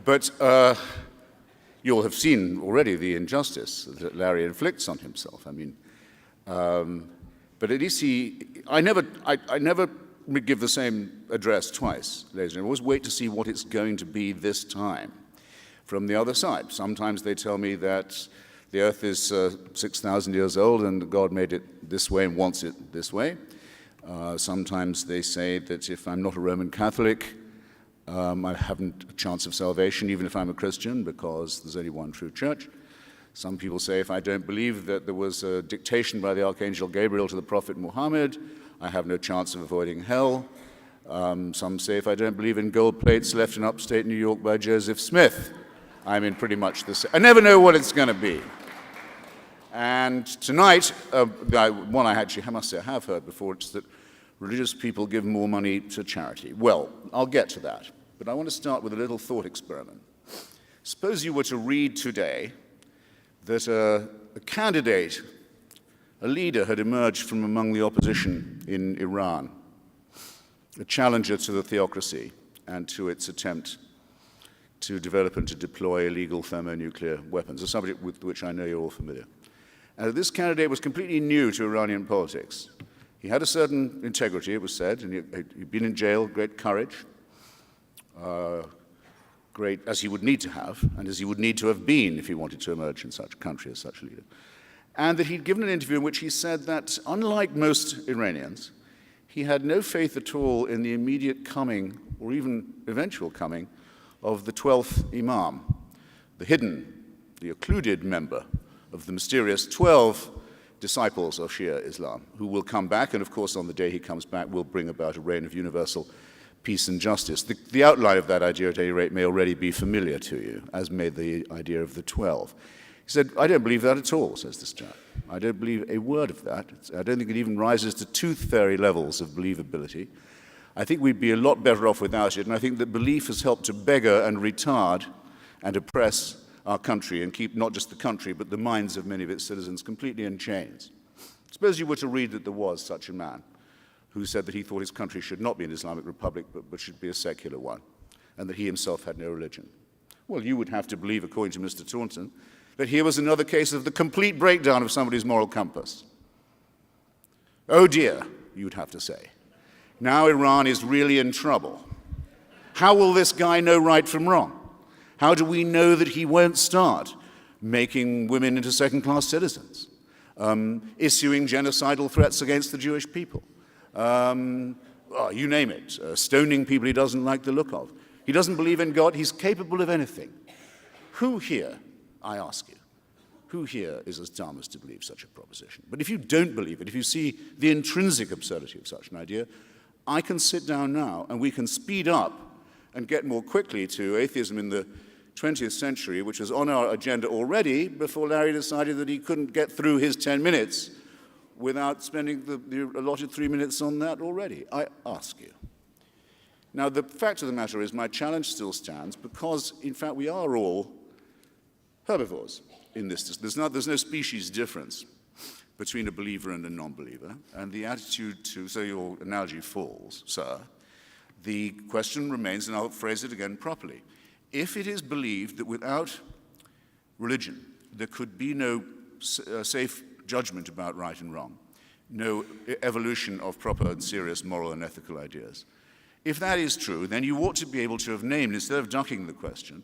But you'll have seen already the injustice that Larry inflicts on himself. I mean, but at least I never give the same address twice, ladies and gentlemen. I always wait to see what it's going to be this time from the other side. Sometimes they tell me that the earth is 6,000 years old and God made it this way and wants it this way. Sometimes they say that if I'm not a Roman Catholic, I haven't a chance of salvation, even if I'm a Christian, because there's only one true church. Some people say if I don't believe that there was a dictation by the Archangel Gabriel to the Prophet Muhammad, I have no chance of avoiding hell. Some say if I don't believe in gold plates left in upstate New York by Joseph Smith, I'm in pretty much the same. I never know what it's going to be. And tonight, one I must say I have heard before, it's that religious people give more money to charity. Well, I'll get to that. But I want to start with a little thought experiment. Suppose you were to read today that a candidate, a leader had emerged from among the opposition in Iran, a challenger to the theocracy and to its attempt to develop and to deploy illegal thermonuclear weapons, a subject with which I know you're all familiar. This candidate was completely new to Iranian politics. He had a certain integrity, it was said, and he'd been in jail, great courage, great, as he would need to have, and as he would need to have been if he wanted to emerge in such a country as such a leader. And that he'd given an interview in which he said that, unlike most Iranians, he had no faith at all in the immediate coming, or even eventual coming, of the 12th Imam, the the occluded member of the mysterious 12 disciples of Shia Islam, who will come back, and of course on the day he comes back will bring about a reign of universal peace and justice. The outline of that idea, at any rate, may already be familiar to you, as may the idea of the 12. He said, I don't believe that at all, says this chap. I don't believe a word of that. I don't think it even rises to tooth fairy levels of believability. I think we'd be a lot better off without it, and I think that belief has helped to beggar and retard and oppress our country and keep not just the country, but the minds of many of its citizens completely in chains. Suppose you were to read that there was such a man who said that he thought his country should not be an Islamic republic, but should be a secular one, and that he himself had no religion. Well, you would have to believe, according to Mr. Taunton, that here was another case of the complete breakdown of somebody's moral compass. Oh dear, you'd have to say. Now Iran is really in trouble. How will this guy know right from wrong? How do we know that he won't start making women into second-class citizens, issuing genocidal threats against the Jewish people? You name it, stoning people he doesn't like the look of. He doesn't believe in God. He's capable of anything. Who here, I ask you, who here is as dumb as to believe such a proposition? But if you don't believe it, if you see the intrinsic absurdity of such an idea, I can sit down now and we can speed up and get more quickly to atheism in the 20th century, which was on our agenda already before Larry decided that he couldn't get through his 10 minutes without spending the allotted 3 minutes on that already. I ask you. Now, the fact of the matter is my challenge still stands because, in fact, we are all herbivores in this. There's no species difference between a believer and a non-believer, and the attitude to, so your analogy falls, sir. The question remains, and I'll phrase it again properly. If it is believed that without religion there could be no safe judgment about right and wrong, no evolution of proper and serious moral and ethical ideas, if that is true, then you ought to be able to have named, instead of ducking the question,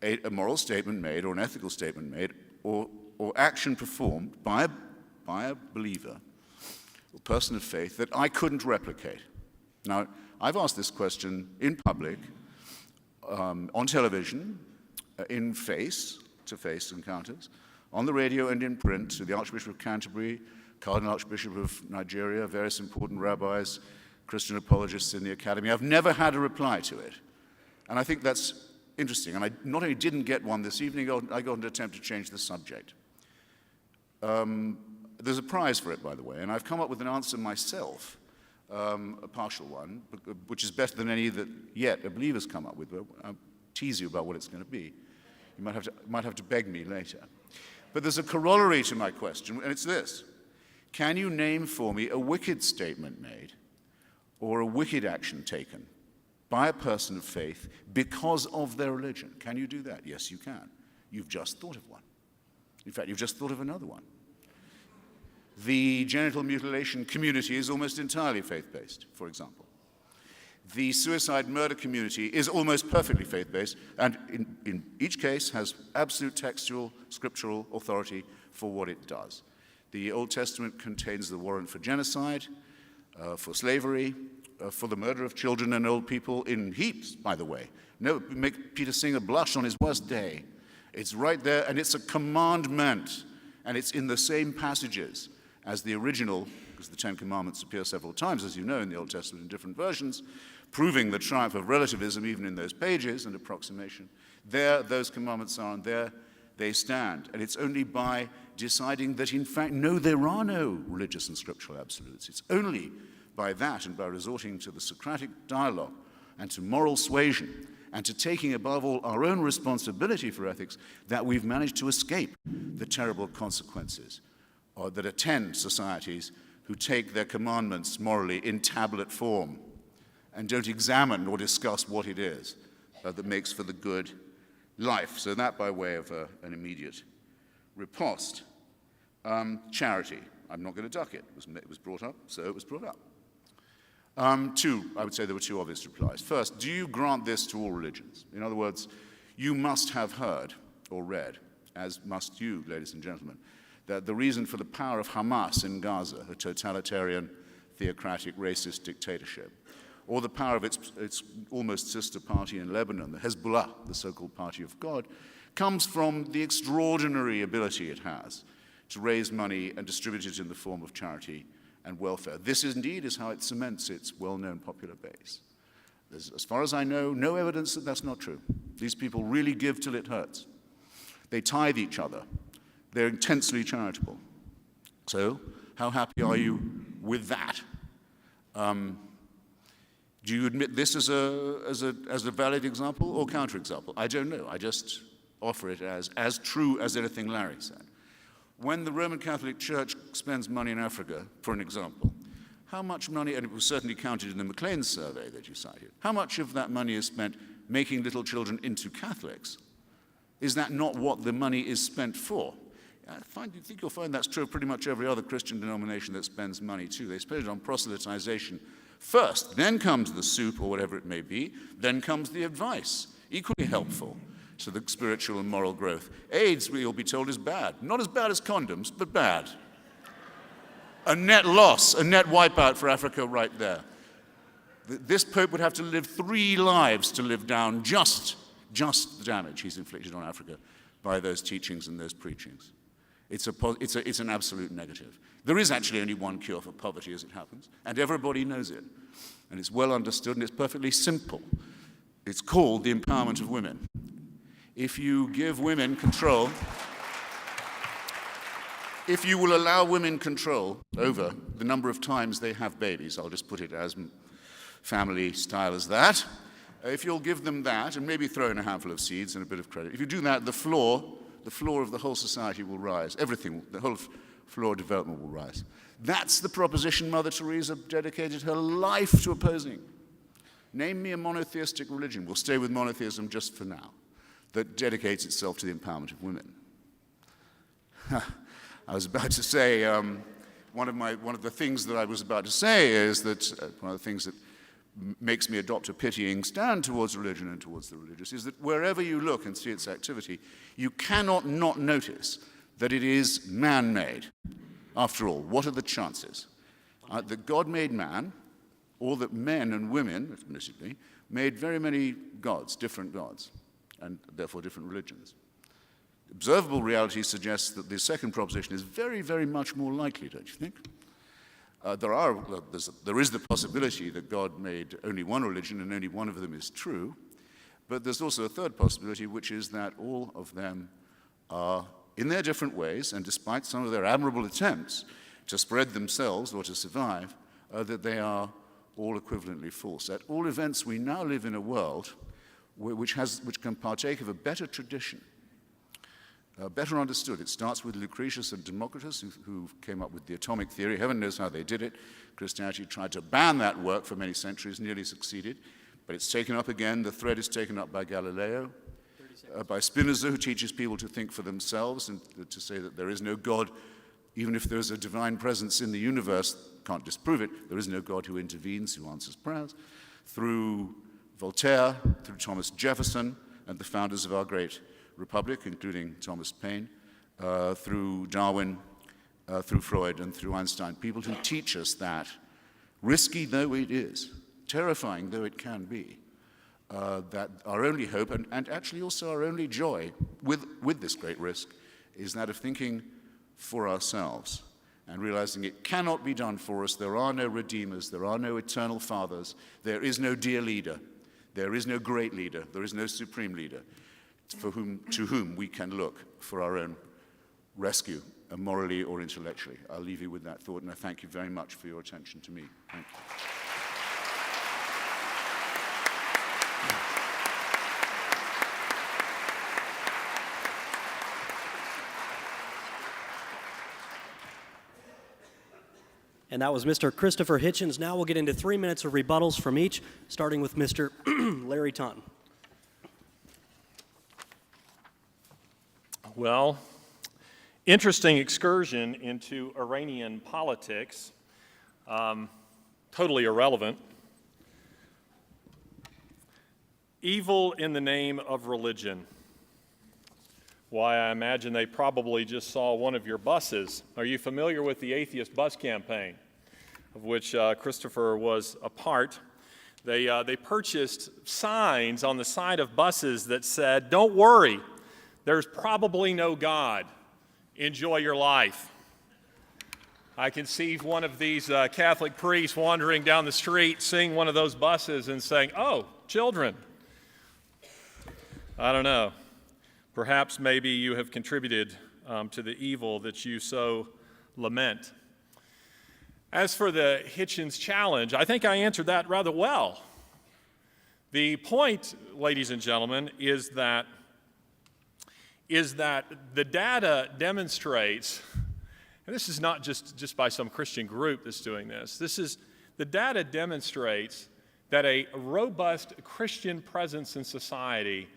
a moral statement made or an ethical statement made or action performed by a believer or person of faith that I couldn't replicate. Now, I've asked this question in public, on television, in face-to-face encounters, on the radio and in print, to the Archbishop of Canterbury, Cardinal Archbishop of Nigeria, various important rabbis, Christian apologists in the academy. I've never had a reply to it. And I think that's interesting. And I not only didn't get one this evening, I got an attempt to change the subject. There's a prize for it, by the way, and I've come up with an answer myself, a partial one, which is better than any that yet a believer's come up with. But I'll tease you about what it's going to be. You might have to beg me later. But there's a corollary to my question, and it's this. Can you name for me a wicked statement made or a wicked action taken by a person of faith because of their religion? Can you do that? Yes, you can. You've just thought of one. In fact, you've just thought of another one. The genital mutilation community is almost entirely faith-based, for example. The suicide murder community is almost perfectly faith-based, and in each case has absolute textual, scriptural authority for what it does. The Old Testament contains the warrant for genocide, for slavery, for the murder of children and old people in heaps, by the way. No, make Peter Singer blush on his worst day. It's right there, and it's a commandment, and it's in the same passages as the original, because the Ten Commandments appear several times, as you know, in the Old Testament in different versions, proving the triumph of relativism even in those pages and approximation. There, those commandments are, and there they stand. And it's only by deciding that, in fact, no, there are no religious and scriptural absolutes. It's only by that and by resorting to the Socratic dialogue and to moral suasion and to taking above all our own responsibility for ethics that we've managed to escape the terrible consequences that attend societies who take their commandments morally in tablet form and don't examine or discuss what it is that makes for the good life. So that by way of an immediate riposte. Charity. I'm not going to duck it. It was brought up, so it was brought up. I would say there were two obvious replies. First, do you grant this to all religions? In other words, you must have heard or read, as must you, ladies and gentlemen, that the reason for the power of Hamas in Gaza, a totalitarian, theocratic, racist dictatorship, or the power of its almost sister party in Lebanon, the Hezbollah, the so-called Party of God, comes from the extraordinary ability it has to raise money and distribute it in the form of charity and welfare. This indeed is how it cements its well-known popular base. There's, as far as I know, no evidence that that's not true. These people really give till it hurts. They tithe each other. They're intensely charitable. So, how happy are you with that? Do you admit this as a valid example or counterexample? I don't know. I just offer it as true as anything Larry said. When the Roman Catholic Church spends money in Africa, for an example, how much money, and it was certainly counted in the McLean survey that you cited, how much of that money is spent making little children into Catholics? Is that not what the money is spent for? I think you'll find that's true of pretty much every other Christian denomination that spends money too. They spend it on proselytization first, then comes the soup or whatever it may be, then comes the advice, equally helpful to the spiritual and moral growth. AIDS, we'll be told, is bad. Not as bad as condoms, but bad. A net loss, a net wipeout for Africa right there. This Pope would have to live 3 lives to live down just the damage he's inflicted on Africa by those teachings and those preachings. It's an absolute negative. There is actually only one cure for poverty, as it happens, and everybody knows it. And it's well understood, and it's perfectly simple. It's called the empowerment of women. If you give women control, if you will allow women control over the number of times they have babies, I'll just put it as family style as that, if you'll give them that, and maybe throw in a handful of seeds and a bit of credit, if you do that, the floor of the whole society will rise. Everything, the whole floor of development will rise. That's the proposition Mother Teresa dedicated her life to opposing. Name me a monotheistic religion, we'll stay with monotheism just for now, that dedicates itself to the empowerment of women. I was about to say, one of the things that I was about to say is that one of the things that makes me adopt a pitying stand towards religion and towards the religious is that wherever you look and see its activity, you cannot not notice that it is man-made. After all, what are the chances? That God made man, or that men and women, admittedly, made very many gods, different gods, and therefore different religions. Observable reality suggests that the second proposition is very, very much more likely, don't you think? There is the possibility that God made only one religion and only one of them is true, but there's also a third possibility, which is that all of them are, in their different ways, and despite some of their admirable attempts to spread themselves or to survive, that they are all equivalently false. At all events, we now live in a world which can partake of a better tradition, better understood. It starts with Lucretius and Democritus, who came up with the atomic theory. Heaven knows how they did it. Christianity tried to ban that work for many centuries, nearly succeeded, but it's taken up again. The thread is taken up by Galileo, by Spinoza, who teaches people to think for themselves and to say that there is no God, even if there is a divine presence in the universe, can't disprove it, there is no God who intervenes, who answers prayers, through Voltaire, through Thomas Jefferson, and the founders of our great republic, including Thomas Paine, through Darwin, through Freud, and through Einstein, people who teach us that, risky though it is, terrifying though it can be, that our only hope, and actually also our only joy with this great risk, is that of thinking for ourselves and realizing it cannot be done for us. There are no redeemers, there are no eternal fathers, there is no dear leader, there is no great leader, there is no supreme leader to whom we can look for our own rescue, morally or intellectually. I'll leave you with that thought, and I thank you very much for your attention to me. Thank you. And that was Mr. Christopher Hitchens. Now we'll get into 3 minutes of rebuttals from each, starting with Mr. Larry Taunton. Well, interesting excursion into Iranian politics. Totally irrelevant. Evil in the name of religion. Why, I imagine they probably just saw one of your buses. Are you familiar with the atheist bus campaign, of which Christopher was a part? They purchased signs on the side of buses that said, "Don't worry, There's probably no God. Enjoy your life. I can see one of these Catholic priests wandering down the street, seeing one of those buses and saying, "Oh, children." I don't know. Perhaps maybe you have contributed to the evil that you so lament. As for the Hitchens challenge, I think I answered that rather well. The point, ladies and gentlemen, is that the data demonstrates, and this is not just by some Christian group that's doing this, the data demonstrates that a robust Christian presence in society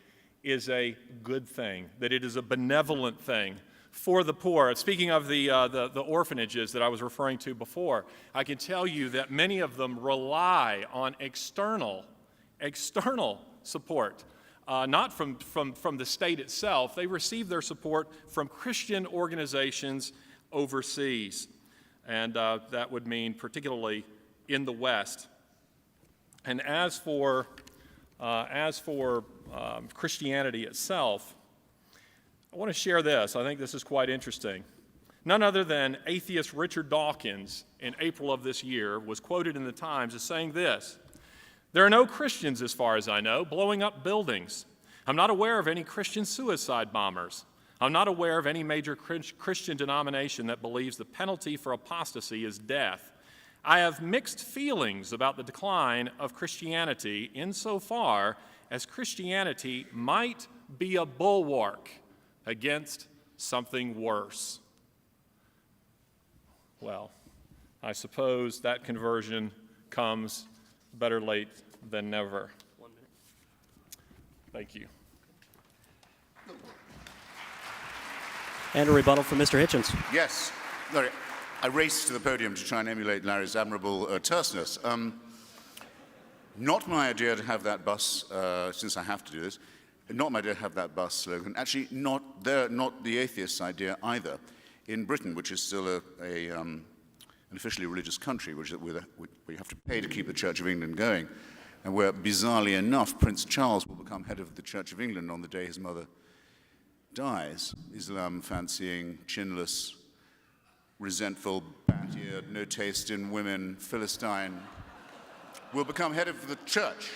is a good thing, that it is a benevolent thing for the poor. Speaking of the orphanages that I was referring to before, I can tell you that many of them rely on external support, not from the state itself. They receive their support from Christian organizations overseas, and that would mean particularly in the West. And as for Christianity itself, I want to share this. I think this is quite interesting. None other than atheist Richard Dawkins in April of this year was quoted in the Times as saying this: "There are no Christians, as far as I know, blowing up buildings. I'm not aware of any Christian suicide bombers. I'm not aware of any major Christian denomination that believes the penalty for apostasy is death. I have mixed feelings about the decline of Christianity insofar as Christianity might be a bulwark against something worse." Well, I suppose that conversion comes better late than never. 1 minute. Thank you. And a rebuttal from Mr. Hitchens. Yes. Larry, I raced to the podium to try and emulate Larry's admirable terseness. Not my idea to have that bus, since I have to do this, not my idea to have that bus slogan. Actually, not the atheist's idea either. In Britain, which is still an officially religious country, where you have to pay to keep the Church of England going, and where, bizarrely enough, Prince Charles will become head of the Church of England on the day his mother dies. Islam fancying, chinless, resentful, bat-eared, no taste in women, Philistine, will become head of the church,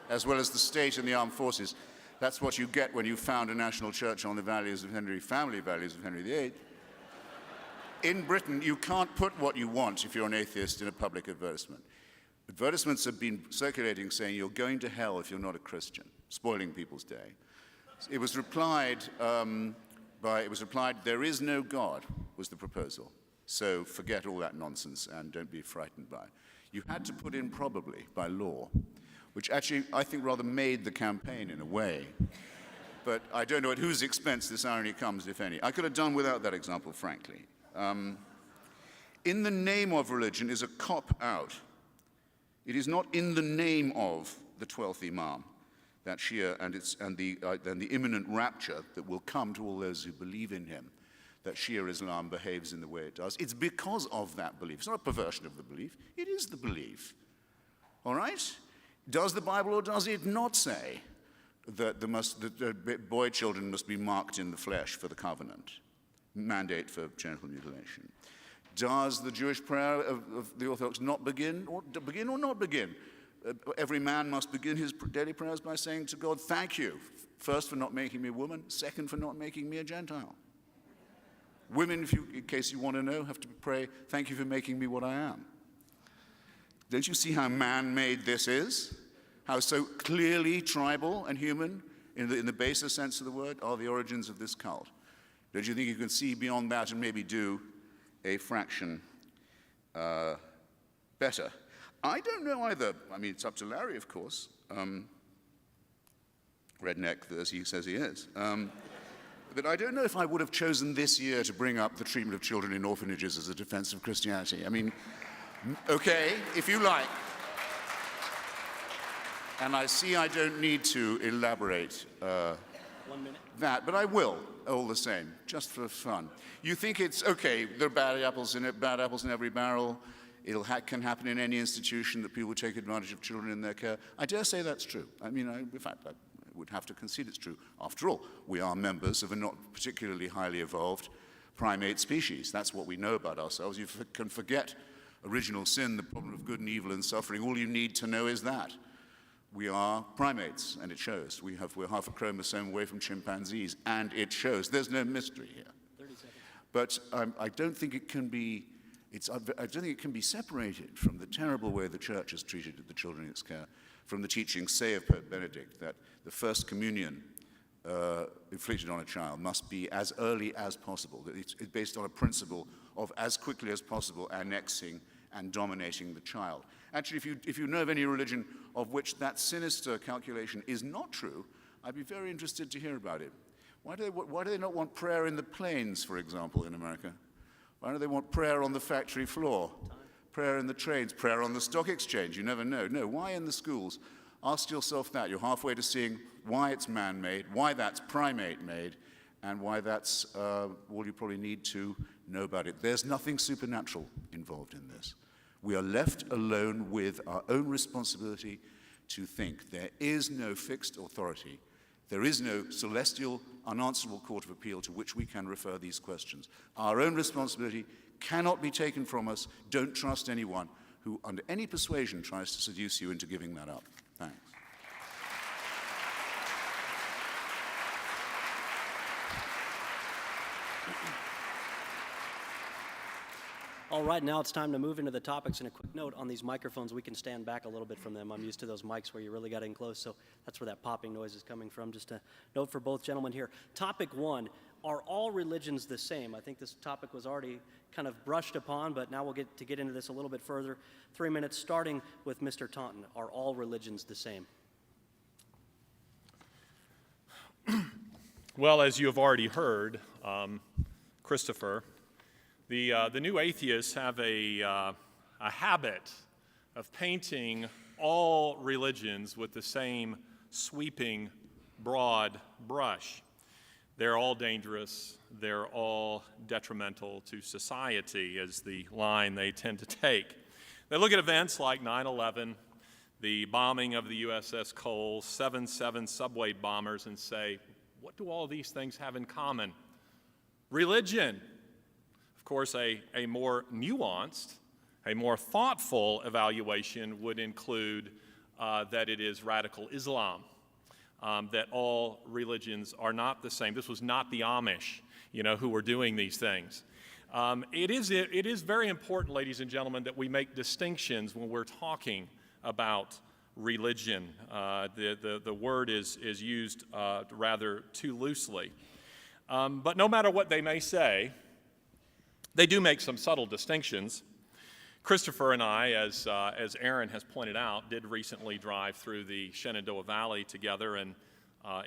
as well as the state and the armed forces. That's what you get when you found a national church on the family values of Henry VIII. In Britain, you can't put what you want if you're an atheist in a public advertisement. Advertisements have been circulating saying you're going to hell if you're not a Christian, spoiling people's day. It was replied, there is no God, was the proposal. So forget all that nonsense and don't be frightened by it. You had to put in probably by law, which actually I think rather made the campaign in a way. But I don't know at whose expense this irony comes, if any. I could have done without that example, frankly. In the name of religion is a cop-out. It is not in the name of the 12th Imam, that Shia and the imminent rapture that will come to all those who believe in him, that Shia Islam behaves in the way it does. It's because of that belief. It's not a perversion of the belief. It is the belief. All right? Does the Bible or does it not say that boy children must be marked in the flesh for the covenant? Mandate for genital mutilation. Does the Jewish prayer of the Orthodox not begin or not begin? Every man must begin his daily prayers by saying to God, thank you, first for not making me a woman, second for not making me a Gentile. Women, in case you want to know, have to pray, thank you for making me what I am. Don't you see how man-made this is? How so clearly tribal and human, in the baser sense of the word, are the origins of this cult? Don't you think you can see beyond that and maybe do a fraction better? I don't know either. I mean, it's up to Larry, of course. Redneck, as he says he is. But I don't know if I would have chosen this year to bring up the treatment of children in orphanages as a defense of Christianity. I mean, okay, if you like. And I see I don't need to elaborate 1 minute. that, but I will, all the same, just for fun. You think it's, okay, there are bad apples in every barrel. It can happen in any institution that people take advantage of children in their care. I dare say that's true. I mean, in fact, would have to concede it's true. After all, we are members of a not particularly highly evolved primate species. That's what we know about ourselves. You can forget original sin, the problem of good and evil and suffering. All you need to know is that. We are primates, and it shows. We're half a chromosome away from chimpanzees, and it shows. There's no mystery here. 30 seconds. But I don't think it can be. I don't think it can be separated from the terrible way the Church has treated the children in its care, from the teachings, say, of Pope Benedict, that the first communion inflicted on a child must be as early as possible. That it's based on a principle of as quickly as possible annexing and dominating the child. Actually, if you know of any religion of which that sinister calculation is not true, I'd be very interested to hear about it. Why do they not want prayer in the plains, for example, in America? Why do they want prayer on the factory floor? Prayer in the trains, prayer on the stock exchange? You never know. No, why in the schools? Ask yourself that. You're halfway to seeing why it's man-made, why that's primate-made, and why that's all you probably need to know about it. There's nothing supernatural involved in this. We are left alone with our own responsibility to think. There is no fixed authority. There is no celestial, unanswerable court of appeal to which we can refer these questions. Our own responsibility cannot be taken from us. Don't trust anyone who, under any persuasion, tries to seduce you into giving that up. Thanks. All right, now it's time to move into the topics. And a quick note on these microphones, we can stand back a little bit from them. I'm used to those mics where you really got in close, so that's where that popping noise is coming from. Just a note for both gentlemen here. Topic 1, are all religions the same? I think this topic was already kind of brushed upon, but now we'll get into this a little bit further. 3 minutes, starting with Mr. Taunton. Are all religions the same? Well, as you have already heard, Christopher, the new atheists have a habit of painting all religions with the same sweeping, broad brush. They're all dangerous. They're all detrimental to society, is the line they tend to take. They look at events like 9/11, the bombing of the USS Cole, 7/7 subway bombers, and say, what do all these things have in common? Religion. Of course, a more nuanced, a more thoughtful evaluation would include that it is radical Islam, that all religions are not the same. This was not the Amish, who were doing these things. It is very important, ladies and gentlemen, that we make distinctions when we're talking about religion. The word is used rather too loosely. But no matter what they may say, they do make some subtle distinctions. Christopher and I, as Aaron has pointed out, did recently drive through the Shenandoah Valley together and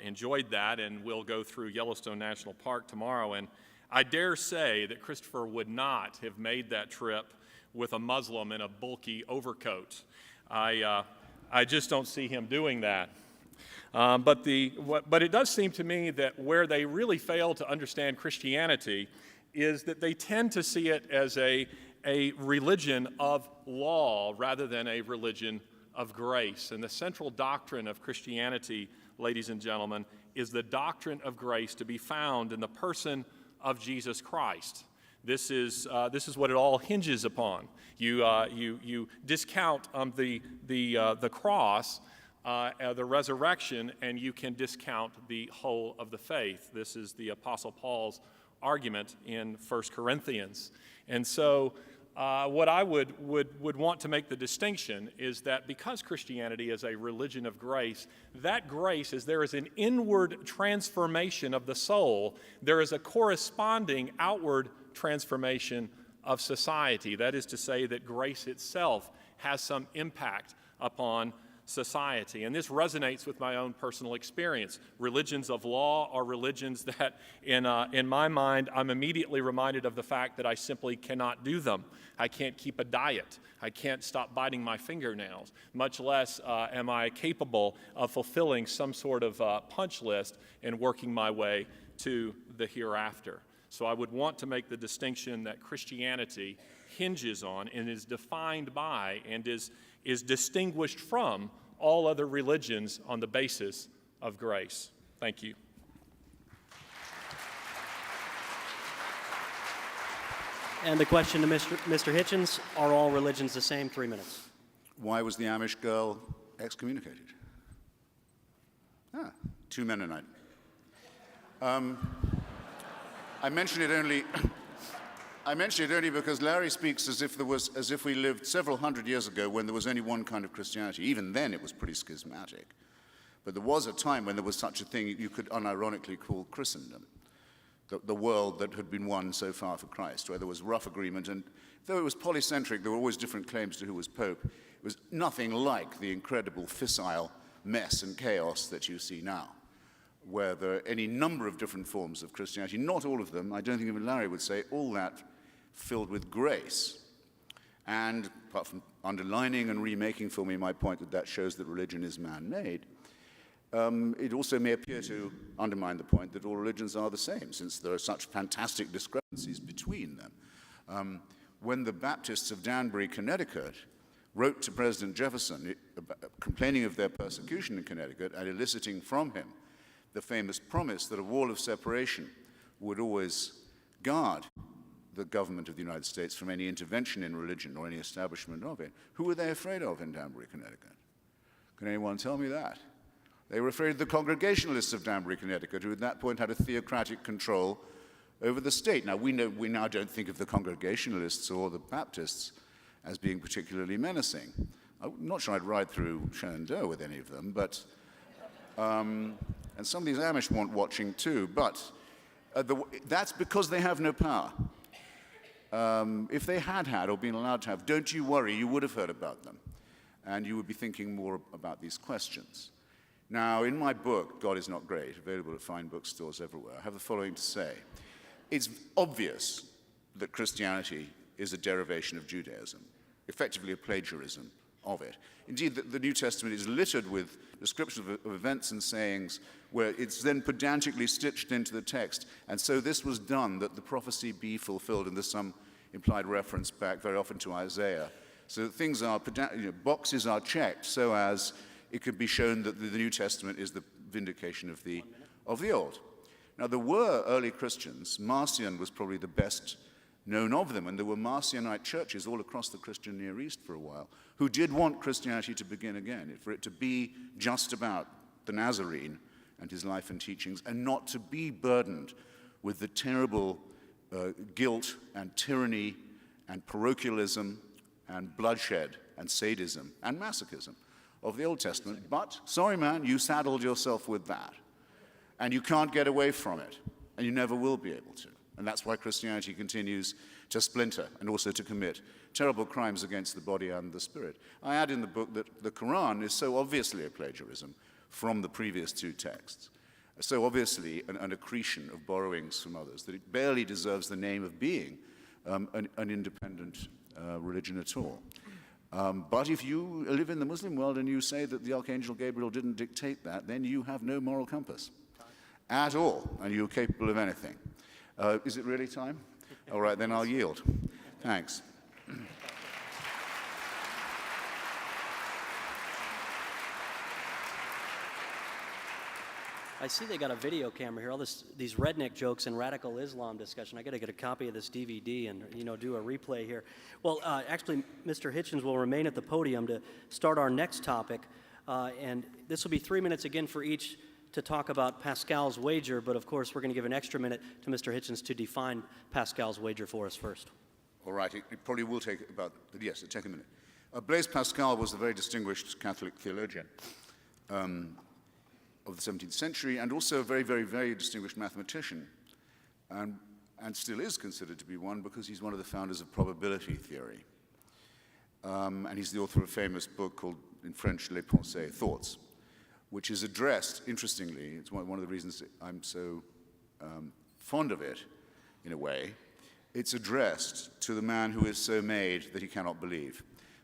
enjoyed that, and we'll go through Yellowstone National Park tomorrow. And I dare say that Christopher would not have made that trip with a Muslim in a bulky overcoat. I just don't see him doing that. But it does seem to me that where they really fail to understand Christianity is that they tend to see it as a religion of law rather than a religion of grace. And the central doctrine of Christianity, ladies and gentlemen, is the doctrine of grace to be found in the person of Jesus Christ. This is what it all hinges upon. You discount the cross, the resurrection, and you can discount the whole of the faith. This is the Apostle Paul's argument in 1 Corinthians. And so what I would want to make the distinction is that because Christianity is a religion of grace, that grace is there is an inward transformation of the soul. There is a corresponding outward transformation of society. That is to say that grace itself has some impact upon society. And this resonates with my own personal experience. Religions of law are religions that, in my mind, I'm immediately reminded of the fact that I simply cannot do them. I can't keep a diet. I can't stop biting my fingernails, much less am I capable of fulfilling some sort of punch list and working my way to the hereafter. So I would want to make the distinction that Christianity hinges on and is defined by and is distinguished from all other religions on the basis of grace. Thank you. And the question to Mr. Hitchens, are all religions the same? 3 minutes. Why was the Amish girl excommunicated? 2 men a night. I mention it only because Larry speaks as if we lived several hundred years ago when there was only one kind of Christianity. Even then it was pretty schismatic. But there was a time when there was such a thing you could unironically call Christendom, the world that had been won so far for Christ, where there was rough agreement, and though it was polycentric, there were always different claims to who was Pope. It was nothing like the incredible fissile mess and chaos that you see now, where there are any number of different forms of Christianity, not all of them, I don't think even Larry would say, all that filled with grace. And apart from underlining and remaking for me my point that shows that religion is man-made, it also may appear to undermine the point that all religions are the same, since there are such fantastic discrepancies between them. When the Baptists of Danbury, Connecticut, wrote to President Jefferson complaining of their persecution in Connecticut and eliciting from him the famous promise that a wall of separation would always guard the government of the United States from any intervention in religion or any establishment of it, who were they afraid of in Danbury, Connecticut? Can anyone tell me that? They were afraid of the Congregationalists of Danbury, Connecticut, who at that point had a theocratic control over the state. Now, we now don't think of the Congregationalists or the Baptists as being particularly menacing. I'm not sure I'd ride through Shenandoah with any of them, but, and some of these Amish want watching too, but that's because they have no power. If they had or been allowed to have, don't you worry, you would have heard about them, and you would be thinking more about these questions. Now, in my book, God is Not Great, available at fine bookstores everywhere, I have the following to say. It's obvious that Christianity is a derivation of Judaism, effectively a plagiarism of it. Indeed, the New Testament is littered with descriptions of events and sayings where it's then pedantically stitched into the text, and so this was done that the prophecy be fulfilled, and there's some implied reference back very often to Isaiah. So things are, boxes are checked so as it could be shown that the New Testament is the vindication of the Old. Now, there were early Christians. Marcion was probably the best known of them, and there were Marcionite churches all across the Christian Near East for a while who did want Christianity to begin again, for it to be just about the Nazarene and his life and teachings, and not to be burdened with the terrible guilt and tyranny and parochialism and bloodshed and sadism and masochism of the Old Testament. But, sorry man, you saddled yourself with that, and you can't get away from it, and you never will be able to. And that's why Christianity continues to splinter and also to commit terrible crimes against the body and the spirit. I add in the book that the Quran is so obviously a plagiarism from the previous two texts, so obviously an accretion of borrowings from others, that it barely deserves the name of being an independent religion at all. But if you live in the Muslim world and you say that the Archangel Gabriel didn't dictate that, then you have no moral compass at all, and you're capable of anything. Is it really time? All right, then I'll yield. Thanks. I see they got a video camera here, all these redneck jokes and radical Islam discussion. I got to get a copy of this DVD and, do a replay here. Well, actually, Mr. Hitchens will remain at the podium to start our next topic, and this will be 3 minutes again for each to talk about Pascal's wager, but of course we're going to give an extra minute to Mr. Hitchens to define Pascal's wager for us first. All right, it probably will take it'll take a minute. Blaise Pascal was a very distinguished Catholic theologian of the 17th century, and also a very, very, very distinguished mathematician, and still is considered to be one because he's one of the founders of probability theory. And he's the author of a famous book called, in French, Les Pensées, Thoughts, which is addressed, interestingly, it's one of the reasons I'm so fond of it, in a way, it's addressed to the man who is so made that he cannot believe.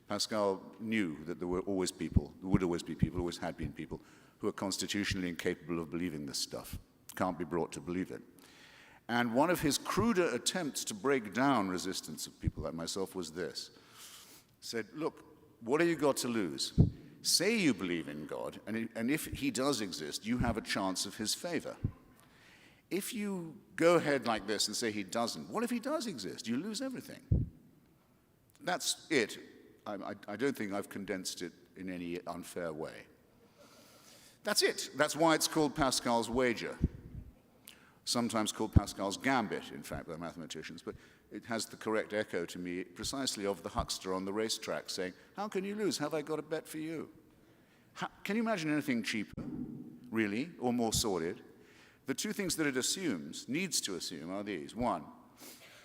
Pascal knew that there would always be people, always had been people, who are constitutionally incapable of believing this stuff, can't be brought to believe it. And one of his cruder attempts to break down resistance of people like myself was this. He said, look, what have you got to lose? Say you believe in God, and if he does exist, you have a chance of his favor. If you go ahead like this and say he doesn't, what if he does exist? You lose everything. That's it. I don't think I've condensed it in any unfair way. That's it. That's why it's called Pascal's wager. Sometimes called Pascal's gambit, in fact, by mathematicians, but it has the correct echo to me precisely of the huckster on the racetrack saying, how can you lose? Have I got a bet for you? Can you imagine anything cheaper, really, or more sordid? The two things that it assumes, needs to assume, are these. One,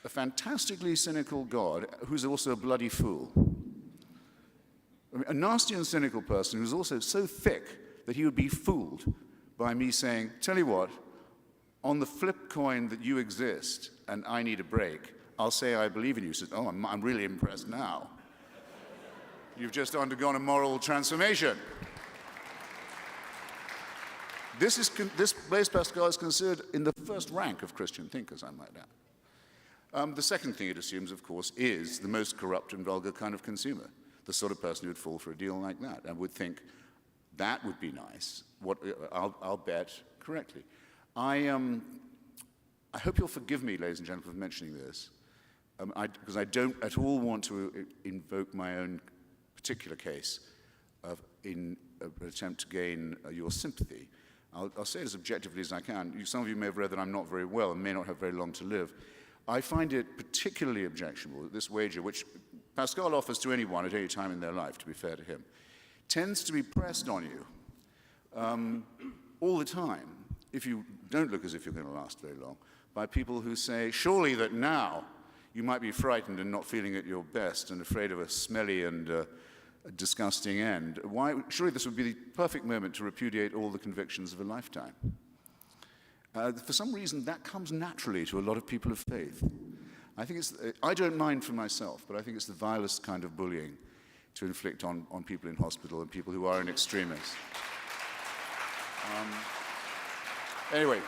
a fantastically cynical God who's also a bloody fool. I mean, a nasty and cynical person who's also so thick that he would be fooled by me saying, tell you what, on the flip coin that you exist and I need a break, I'll say I believe in you. Says, oh, I'm really impressed now. You've just undergone a moral transformation. This Blaise Pascal is considered in the first rank of Christian thinkers, I might add. The second thing it assumes, of course, is the most corrupt and vulgar kind of consumer, the sort of person who would fall for a deal like that and would think, that would be nice. I'll bet correctly. I hope you'll forgive me, ladies and gentlemen, for mentioning this, because I don't at all want to invoke my own particular case in an attempt to gain your sympathy. I'll say it as objectively as I can. Some of you may have read that I'm not very well and may not have very long to live. I find it particularly objectionable that this wager, which Pascal offers to anyone at any time in their life, to be fair to him, tends to be pressed on you all the time, if you don't look as if you're going to last very long, by people who say, surely that now you might be frightened and not feeling at your best and afraid of a smelly and a disgusting end. Surely this would be the perfect moment to repudiate all the convictions of a lifetime. For some reason, that comes naturally to a lot of people of faith. I don't mind for myself, but I think it's the vilest kind of bullying to inflict on people in hospital and people who are in extremis. Anyway,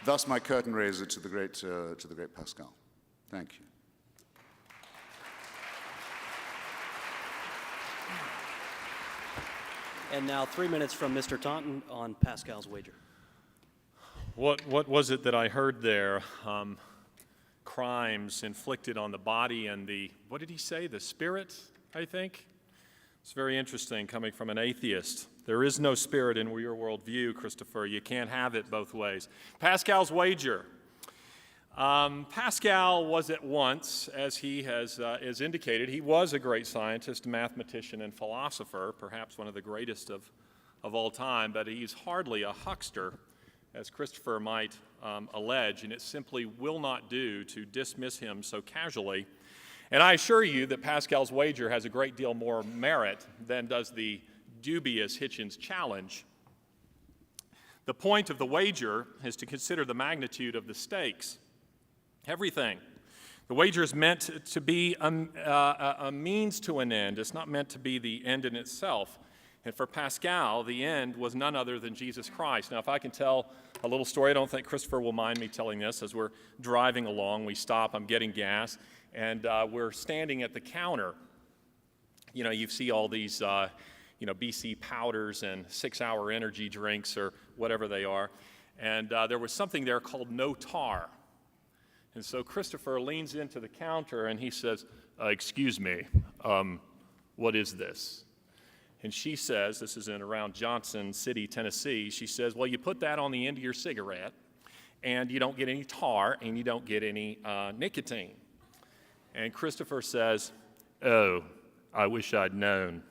thus my curtain raiser to the great Pascal. Thank you. And now 3 minutes from Mr. Taunton on Pascal's wager. What was it that I heard there? Crimes inflicted on the body and what did he say? The spirit, I think? It's very interesting coming from an atheist. There is no spirit in your worldview, Christopher. You can't have it both ways. Pascal's wager. Pascal was at once, as he has indicated, he was a great scientist, mathematician, and philosopher, perhaps one of the greatest of all time, but he's hardly a huckster, as Christopher might allege, and it simply will not do to dismiss him so casually. And I assure you that Pascal's wager has a great deal more merit than does the dubious Hitchens challenge. The point of the wager is to consider the magnitude of the stakes. Everything. The wager is meant to be a means to an end. It's not meant to be the end in itself. And for Pascal, the end was none other than Jesus Christ. Now, if I can tell a little story, I don't think Christopher will mind me telling this. As we're driving along, we stop, I'm getting gas, and we're standing at the counter. You know, you see all these, BC powders and 6-hour energy drinks or whatever they are. And there was something there called no tar. And so Christopher leans into the counter and he says, excuse me, what is this? And she says, this is in around Johnson City, Tennessee, she says, well, you put that on the end of your cigarette and you don't get any tar and you don't get any nicotine. And Christopher says, oh, I wish I'd known.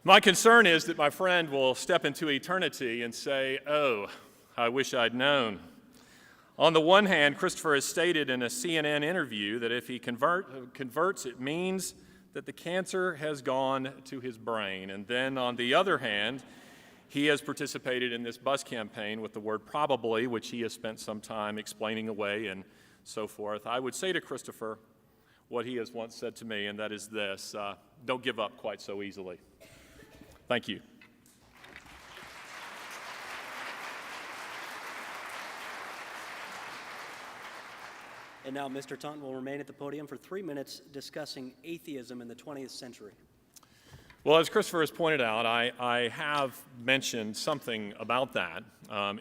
My concern is that my friend will step into eternity and say, oh, I wish I'd known. On the one hand, Christopher has stated in a CNN interview that if he converts, it means that the cancer has gone to his brain. And then on the other hand, he has participated in this bus campaign with the word probably, which he has spent some time explaining away and so forth. I would say to Christopher what he has once said to me, and that is this, don't give up quite so easily. Thank you. And now Mr. Taunton will remain at the podium for 3 minutes discussing atheism in the 20th century. Well, as Christopher has pointed out, I have mentioned something about that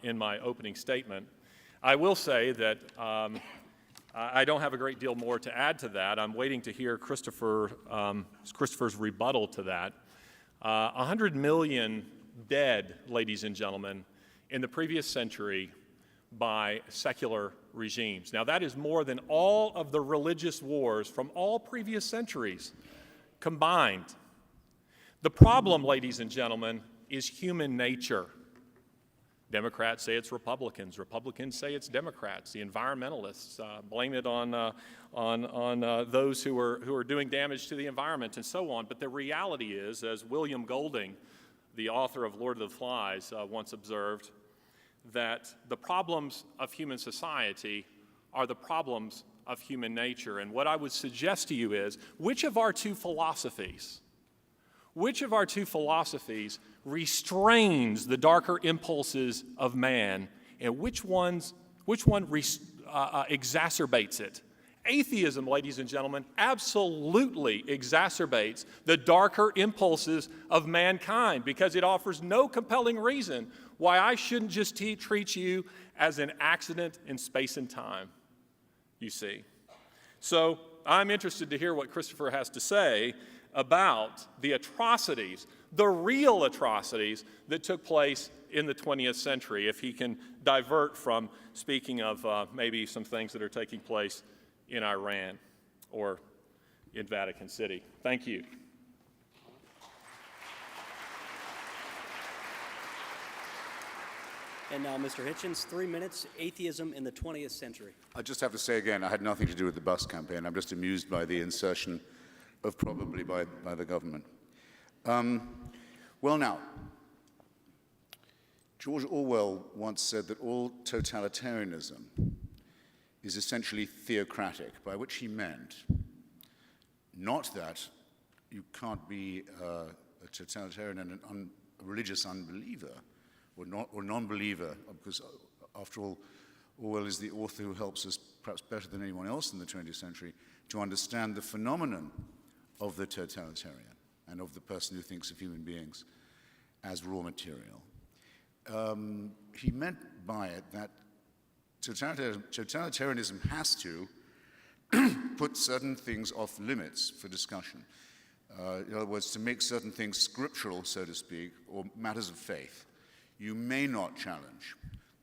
in my opening statement. I will say that I don't have a great deal more to add to that. I'm waiting to hear Christopher's rebuttal to that. 100 million dead, ladies and gentlemen, in the previous century by secular regimes. Now, that is more than all of the religious wars from all previous centuries combined. The problem, ladies and gentlemen, is human nature. Democrats say it's Republicans. Republicans say it's Democrats. The environmentalists blame it on those who are doing damage to the environment and so on. But the reality is, as William Golding, the author of Lord of the Flies, once observed, that the problems of human society are the problems of human nature. And what I would suggest to you is, which of our two philosophies restrains the darker impulses of man, and which one exacerbates it? Atheism, ladies and gentlemen, absolutely exacerbates the darker impulses of mankind, because it offers no compelling reason why I shouldn't just treat you as an accident in space and time, you see. So I'm interested to hear what Christopher has to say about the atrocities, the real atrocities that took place in the 20th century, if he can divert from speaking of maybe some things that are taking place in Iran or in Vatican City. Thank you. And now, Mr. Hitchens, 3 minutes, atheism in the 20th century. I just have to say again, I had nothing to do with the bus campaign. I'm just amused by the insertion of probably by the government. Well now, George Orwell once said that all totalitarianism is essentially theocratic, by which he meant not that you can't be a totalitarian and a religious unbeliever or non-believer, because after all, Orwell is the author who helps us perhaps better than anyone else in the 20th century to understand the phenomenon of the totalitarian and of the person who thinks of human beings as raw material. He meant by it that totalitarianism has to put certain things off limits for discussion. In other words, to make certain things scriptural, so to speak, or matters of faith. You may not challenge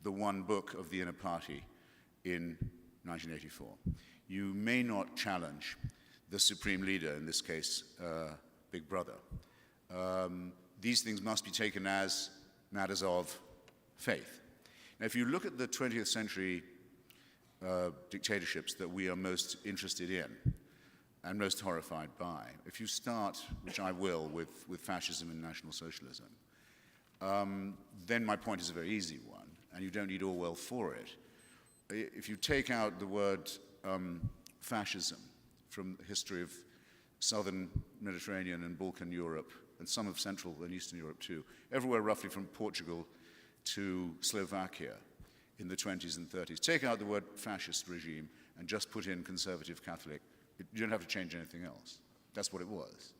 the one book of the inner party in 1984. You may not challenge the supreme leader, in this case, Big Brother. These things must be taken as matters of faith. Now, if you look at the 20th century dictatorships that we are most interested in and most horrified by, if you start, which I will, with fascism and National Socialism, then my point is a very easy one, and you don't need Orwell for it. If you take out the word fascism from the history of southern Mediterranean and Balkan Europe, and some of Central and Eastern Europe too, everywhere roughly from Portugal to Slovakia in the 20s and 30s, take out the word fascist regime and just put in conservative Catholic. You don't have to change anything else. That's what it was.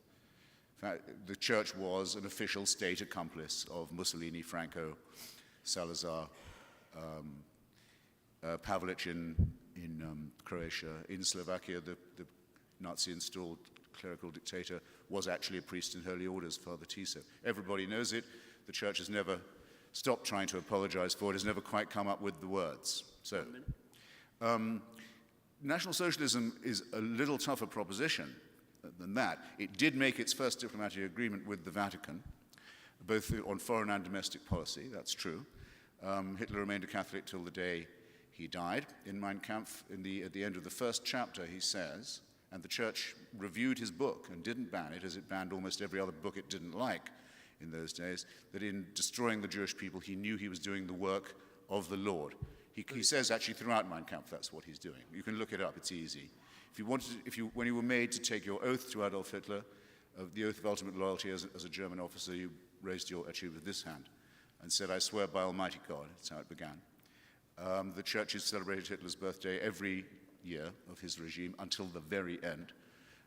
In fact, the church was an official state accomplice of Mussolini, Franco, Salazar, Pavelic in Croatia. In Slovakia, the Nazi-installed clerical dictator was actually a priest in holy orders, Father Tiso. Everybody knows it. The church has never stopped trying to apologize for it, has never quite come up with the words. So, National Socialism is a little tougher proposition than that. It did make its first diplomatic agreement with the Vatican, both on foreign and domestic policy, that's true. Hitler remained a Catholic till the day he died. In Mein Kampf, at the end of the first chapter, he says, and the church reviewed his book and didn't ban it, as it banned almost every other book it didn't like in those days, that in destroying the Jewish people, he knew he was doing the work of the Lord. He says actually throughout Mein Kampf that's what he's doing. You can look it up, it's easy. When you were made to take your oath to Adolf Hitler, the oath of ultimate loyalty as a German officer, you raised your achieve with this hand and said, "I swear by Almighty God." That's how it began. The churches celebrated Hitler's birthday every year of his regime until the very end,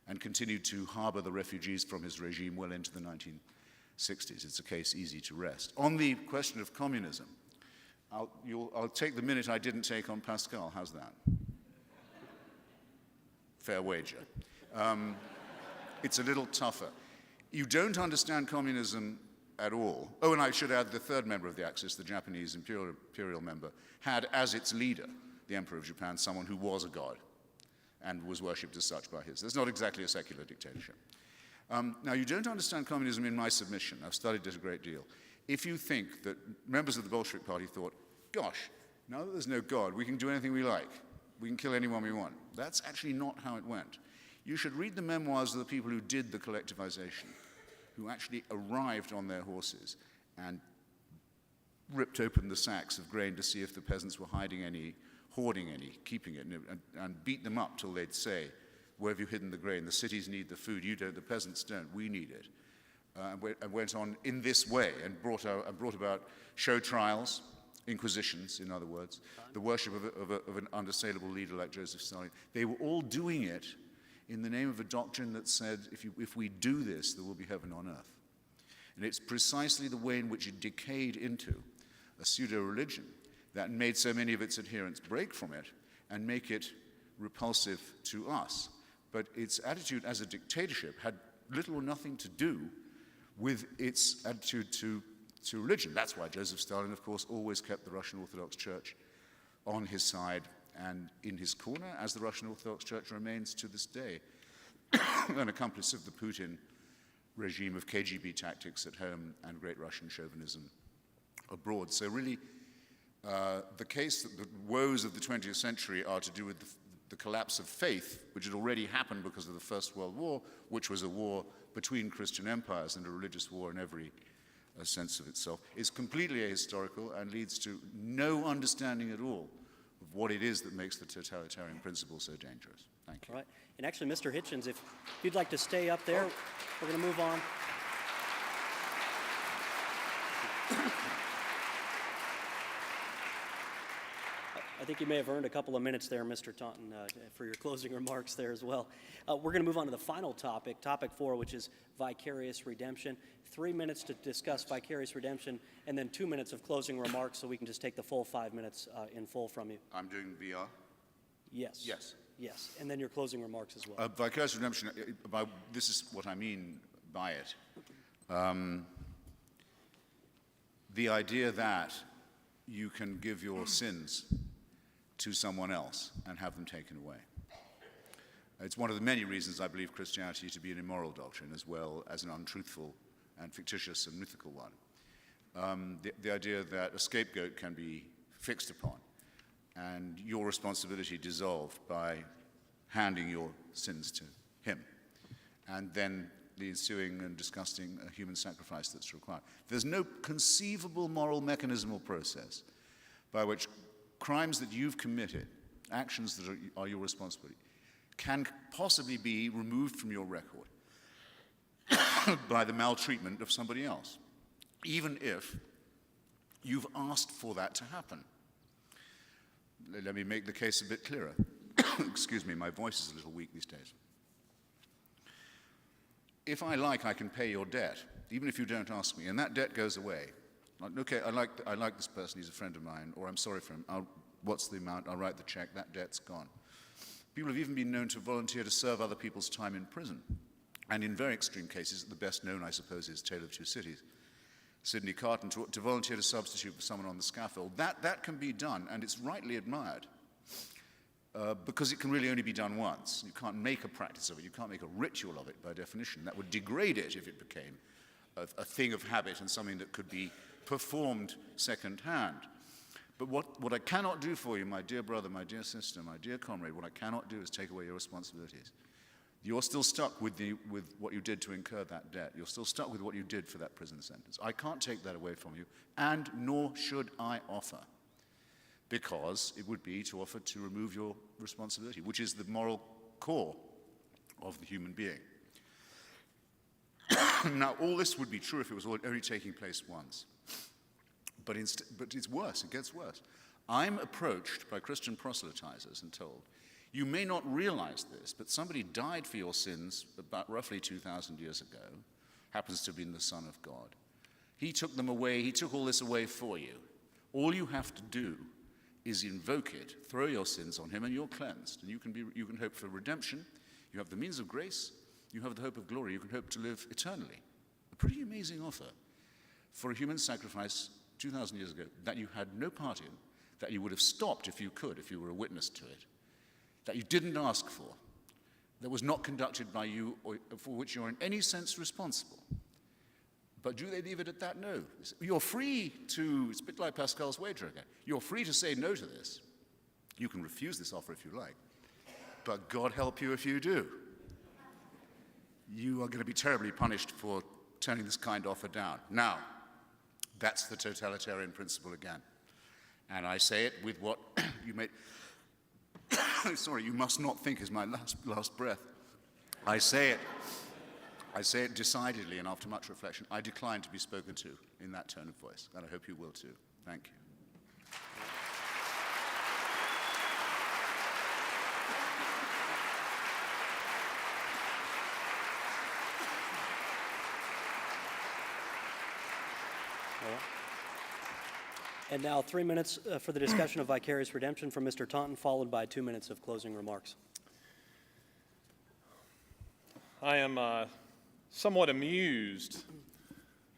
and continued to harbor the refugees from his regime well into the 1960s. It's a case easy to rest. On the question of communism, I'll take the minute I didn't take on Pascal. How's that? Fair wager. It's a little tougher. You don't understand communism at all. Oh, and I should add the third member of the Axis, the Japanese imperial member, had as its leader, the Emperor of Japan, someone who was a god and was worshipped as such by his. That's not exactly a secular dictatorship. Now, you don't understand communism in my submission. I've studied it a great deal. If you think that members of the Bolshevik Party thought, gosh, now that there's no God, we can do anything we like. We can kill anyone we want. That's actually not how it went. You should read the memoirs of the people who did the collectivization, who actually arrived on their horses and ripped open the sacks of grain to see if the peasants were hiding any, hoarding any, keeping it, and beat them up till they'd say, where have you hidden the grain? The cities need the food, you don't, the peasants don't, we need it. And went on in this way and brought about show trials, inquisitions, in other words, the worship of an unassailable leader like Joseph Stalin. They were all doing it in the name of a doctrine that said, if we do this, there will be heaven on earth. And it's precisely the way in which it decayed into a pseudo-religion that made so many of its adherents break from it and make it repulsive to us. But its attitude as a dictatorship had little or nothing to do with its attitude to religion. That's why Joseph Stalin, of course, always kept the Russian Orthodox Church on his side and in his corner, as the Russian Orthodox Church remains to this day an accomplice of the Putin regime of KGB tactics at home and great Russian chauvinism abroad. So really, the case that the woes of the 20th century are to do with the collapse of faith, which had already happened because of the First World War, which was a war between Christian empires and a religious war in every sense of itself, is completely ahistorical and leads to no understanding at all of what it is that makes the totalitarian principle so dangerous. Thank you. All right. And actually, Mr. Hitchens, if you'd like to stay up there, we're going to move on. I think you may have earned a couple of minutes there, Mr. Taunton, for your closing remarks there as well. We're going to move on to the final topic, topic 4, which is vicarious redemption. 3 minutes to discuss vicarious redemption, and then 2 minutes of closing remarks, so we can just take the full 5 minutes in full from you. I'm doing VR? Yes. Yes. Yes, and then your closing remarks as well. Vicarious redemption, this is what I mean by it. The idea that you can give your sins to someone else and have them taken away. It's one of the many reasons I believe Christianity to be an immoral doctrine as well as an untruthful and fictitious and mythical one. The idea that a scapegoat can be fixed upon and your responsibility dissolved by handing your sins to him, and then the ensuing and disgusting human sacrifice that's required. There's no conceivable moral mechanism or process by which crimes that you've committed, actions that are your responsibility, can possibly be removed from your record by the maltreatment of somebody else, even if you've asked for that to happen. Let me make the case a bit clearer. Excuse me, my voice is a little weak these days. If I like, I can pay your debt, even if you don't ask me, and that debt goes away. Like, okay, I like this person, he's a friend of mine, or I'm sorry for him, what's the amount, I'll write the check, that debt's gone. People have even been known to volunteer to serve other people's time in prison. And in very extreme cases, the best known, I suppose, is Tale of Two Cities. Sidney Carton, to volunteer to substitute for someone on the scaffold. That can be done, and it's rightly admired, because it can really only be done once. You can't make a practice of it. You can't make a ritual of it by definition. That would degrade it if it became a thing of habit and something that could be performed second-hand. But what I cannot do for you, my dear brother, my dear sister, my dear comrade, what I cannot do is take away your responsibilities. You're still stuck with what you did to incur that debt. You're still stuck with what you did for that prison sentence. I can't take that away from you, and nor should I offer, because it would be to offer to remove your responsibility, which is the moral core of the human being. Now, all this would be true if it was only taking place once. But it's worse, it gets worse. I'm approached by Christian proselytizers and told, You may not realize this, but somebody died for your sins about roughly 2,000 years ago, happens to have been the Son of God. He took them away, he took all this away for you. All you have to do is invoke it, throw your sins on him, and you're cleansed. And you can hope for redemption, you have the means of grace, you have the hope of glory, you can hope to live eternally. A pretty amazing offer for a human sacrifice 2,000 years ago that you had no part in, that you would have stopped if you could, if you were a witness to it, that you didn't ask for, that was not conducted by you, or for which you're in any sense responsible. But do they leave it at that? No. You're free to, it's a bit like Pascal's wager again, you're free to say no to this. You can refuse this offer if you like, but God help you if you do. You are going to be terribly punished for turning this kind of offer down. Now, that's the totalitarian principle again. And I say it with what you may, sorry, you must not think is my last breath. I say it decidedly, and after much reflection, I decline to be spoken to in that tone of voice, and I hope you will too. Thank you. And now 3 minutes for the discussion of vicarious redemption from Mr. Taunton, followed by 2 minutes of closing remarks. I am somewhat amused,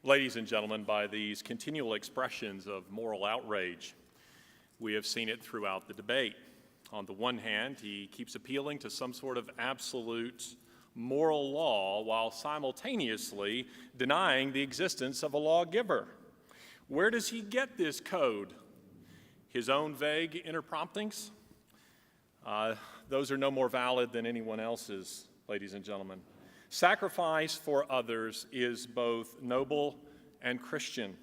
ladies and gentlemen, by these continual expressions of moral outrage. We have seen it throughout the debate. On the one hand, he keeps appealing to some sort of absolute moral law while simultaneously denying the existence of a lawgiver. Where does he get this code? His own vague inner promptings? Those are no more valid than anyone else's, ladies and gentlemen. Sacrifice for others is both noble and Christian.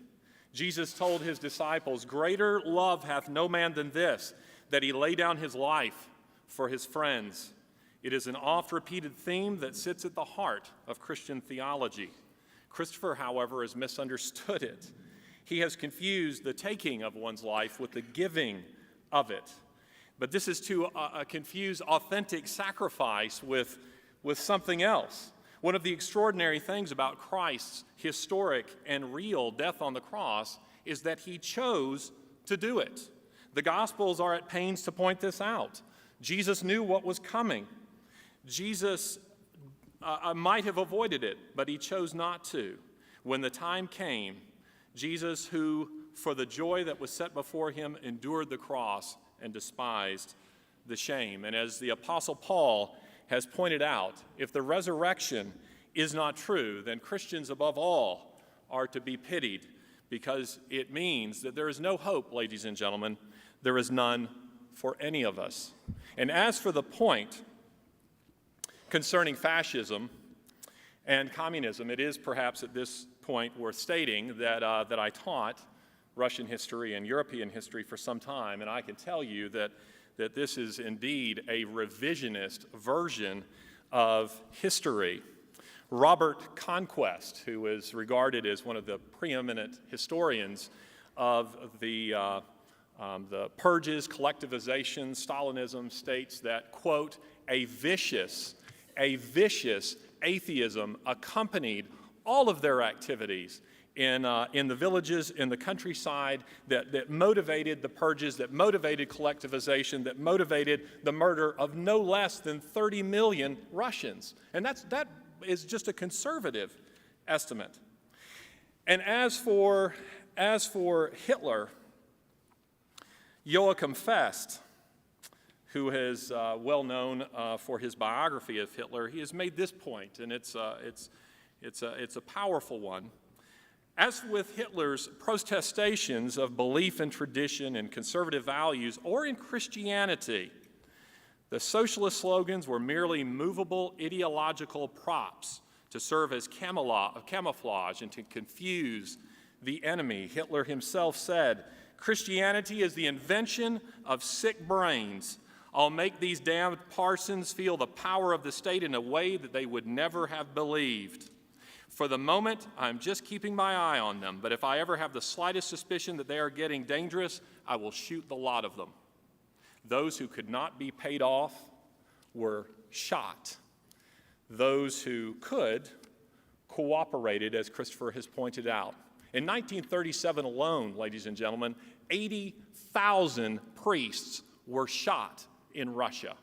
Jesus told his disciples, "Greater love hath no man than this, that he lay down his life for his friends." It is an oft-repeated theme that sits at the heart of Christian theology. Christopher, however, has misunderstood it. He has confused the taking of one's life with the giving of it. But this is to confuse authentic sacrifice with something else. One of the extraordinary things about Christ's historic and real death on the cross is that he chose to do it. The Gospels are at pains to point this out. Jesus knew what was coming. Jesus might have avoided it, but he chose not to. When the time came, Jesus, who for the joy that was set before him endured the cross and despised the shame. And as the Apostle Paul has pointed out, if the resurrection is not true, then Christians above all are to be pitied, because it means that there is no hope, ladies and gentlemen. There is none for any of us. And as for the point concerning fascism and communism, it is perhaps at this point worth stating that I taught Russian history and European history for some time, and I can tell you that this is indeed a revisionist version of history. Robert Conquest, who is regarded as one of the preeminent historians of the purges, collectivization, Stalinism, states that, quote, a vicious atheism accompanied all of their activities in the villages, in the countryside, that motivated the purges, that motivated collectivization, that motivated the murder of no less than 30 million Russians. And that is just a conservative estimate. And as for Hitler, Joachim Fest, who is well known for his biography of Hitler, he has made this point, and it's a powerful one. As with Hitler's protestations of belief in tradition and conservative values, or in Christianity, the socialist slogans were merely movable ideological props to serve as camouflage and to confuse the enemy. Hitler himself said, "Christianity is the invention of sick brains. I'll make these damned parsons feel the power of the state in a way that they would never have believed. For the moment, I'm just keeping my eye on them, but if I ever have the slightest suspicion that they are getting dangerous, I will shoot the lot of them." Those who could not be paid off were shot. Those who could cooperated, as Christopher has pointed out. In 1937 alone, ladies and gentlemen, 80,000 priests were shot in Russia.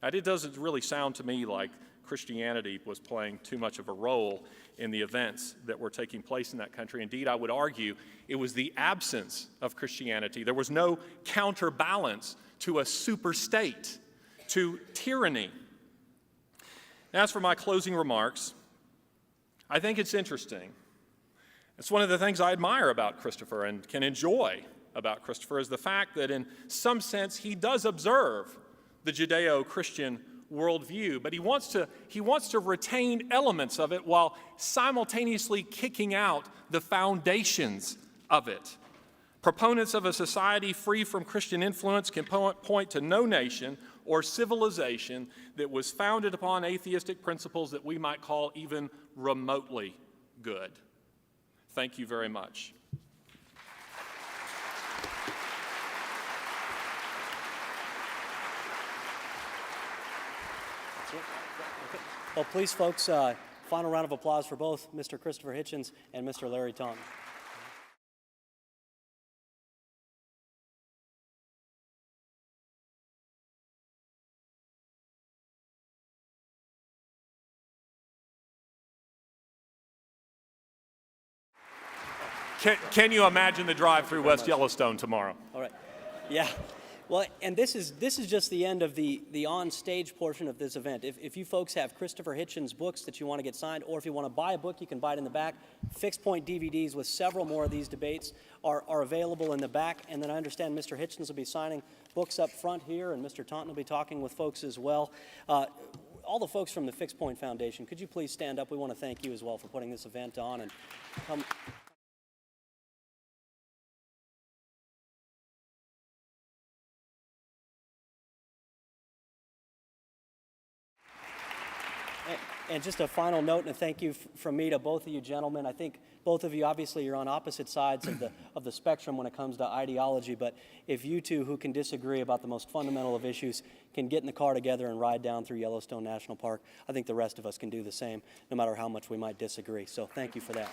Now, it doesn't really sound to me like Christianity was playing too much of a role in the events that were taking place in that country. Indeed, I would argue it was the absence of Christianity. There was no counterbalance to a super state, to tyranny. As for my closing remarks, I think it's interesting. It's one of the things I admire about Christopher and can enjoy about Christopher is the fact that in some sense he does observe the Judeo-Christian worldview, but he wants to retain elements of it while simultaneously kicking out the foundations of it. Proponents of a society free from Christian influence can point to no nation or civilization that was founded upon atheistic principles that we might call even remotely good. Thank you very much. Well, please, folks, final round of applause for both Mr. Christopher Hitchens and Mr. Larry Taunton. Can you imagine the drive through West Yellowstone tomorrow? All right. Yeah. Well, and this is just the end of the on-stage portion of this event. If you folks have Christopher Hitchens books that you want to get signed, or if you want to buy a book, you can buy it in the back. Fixed Point DVDs with several more of these debates are available in the back. And then I understand Mr. Hitchens will be signing books up front here, and Mr. Taunton will be talking with folks as well. All the folks from the Fixed Point Foundation, could you please stand up? We want to thank you as well for putting this event on. And And just a final note and a thank you from me to both of you gentlemen. I think both of you, obviously, you're on opposite sides of the spectrum when it comes to ideology, but if you two who can disagree about the most fundamental of issues can get in the car together and ride down through Yellowstone National Park, I think the rest of us can do the same, no matter how much we might disagree. So thank you for that.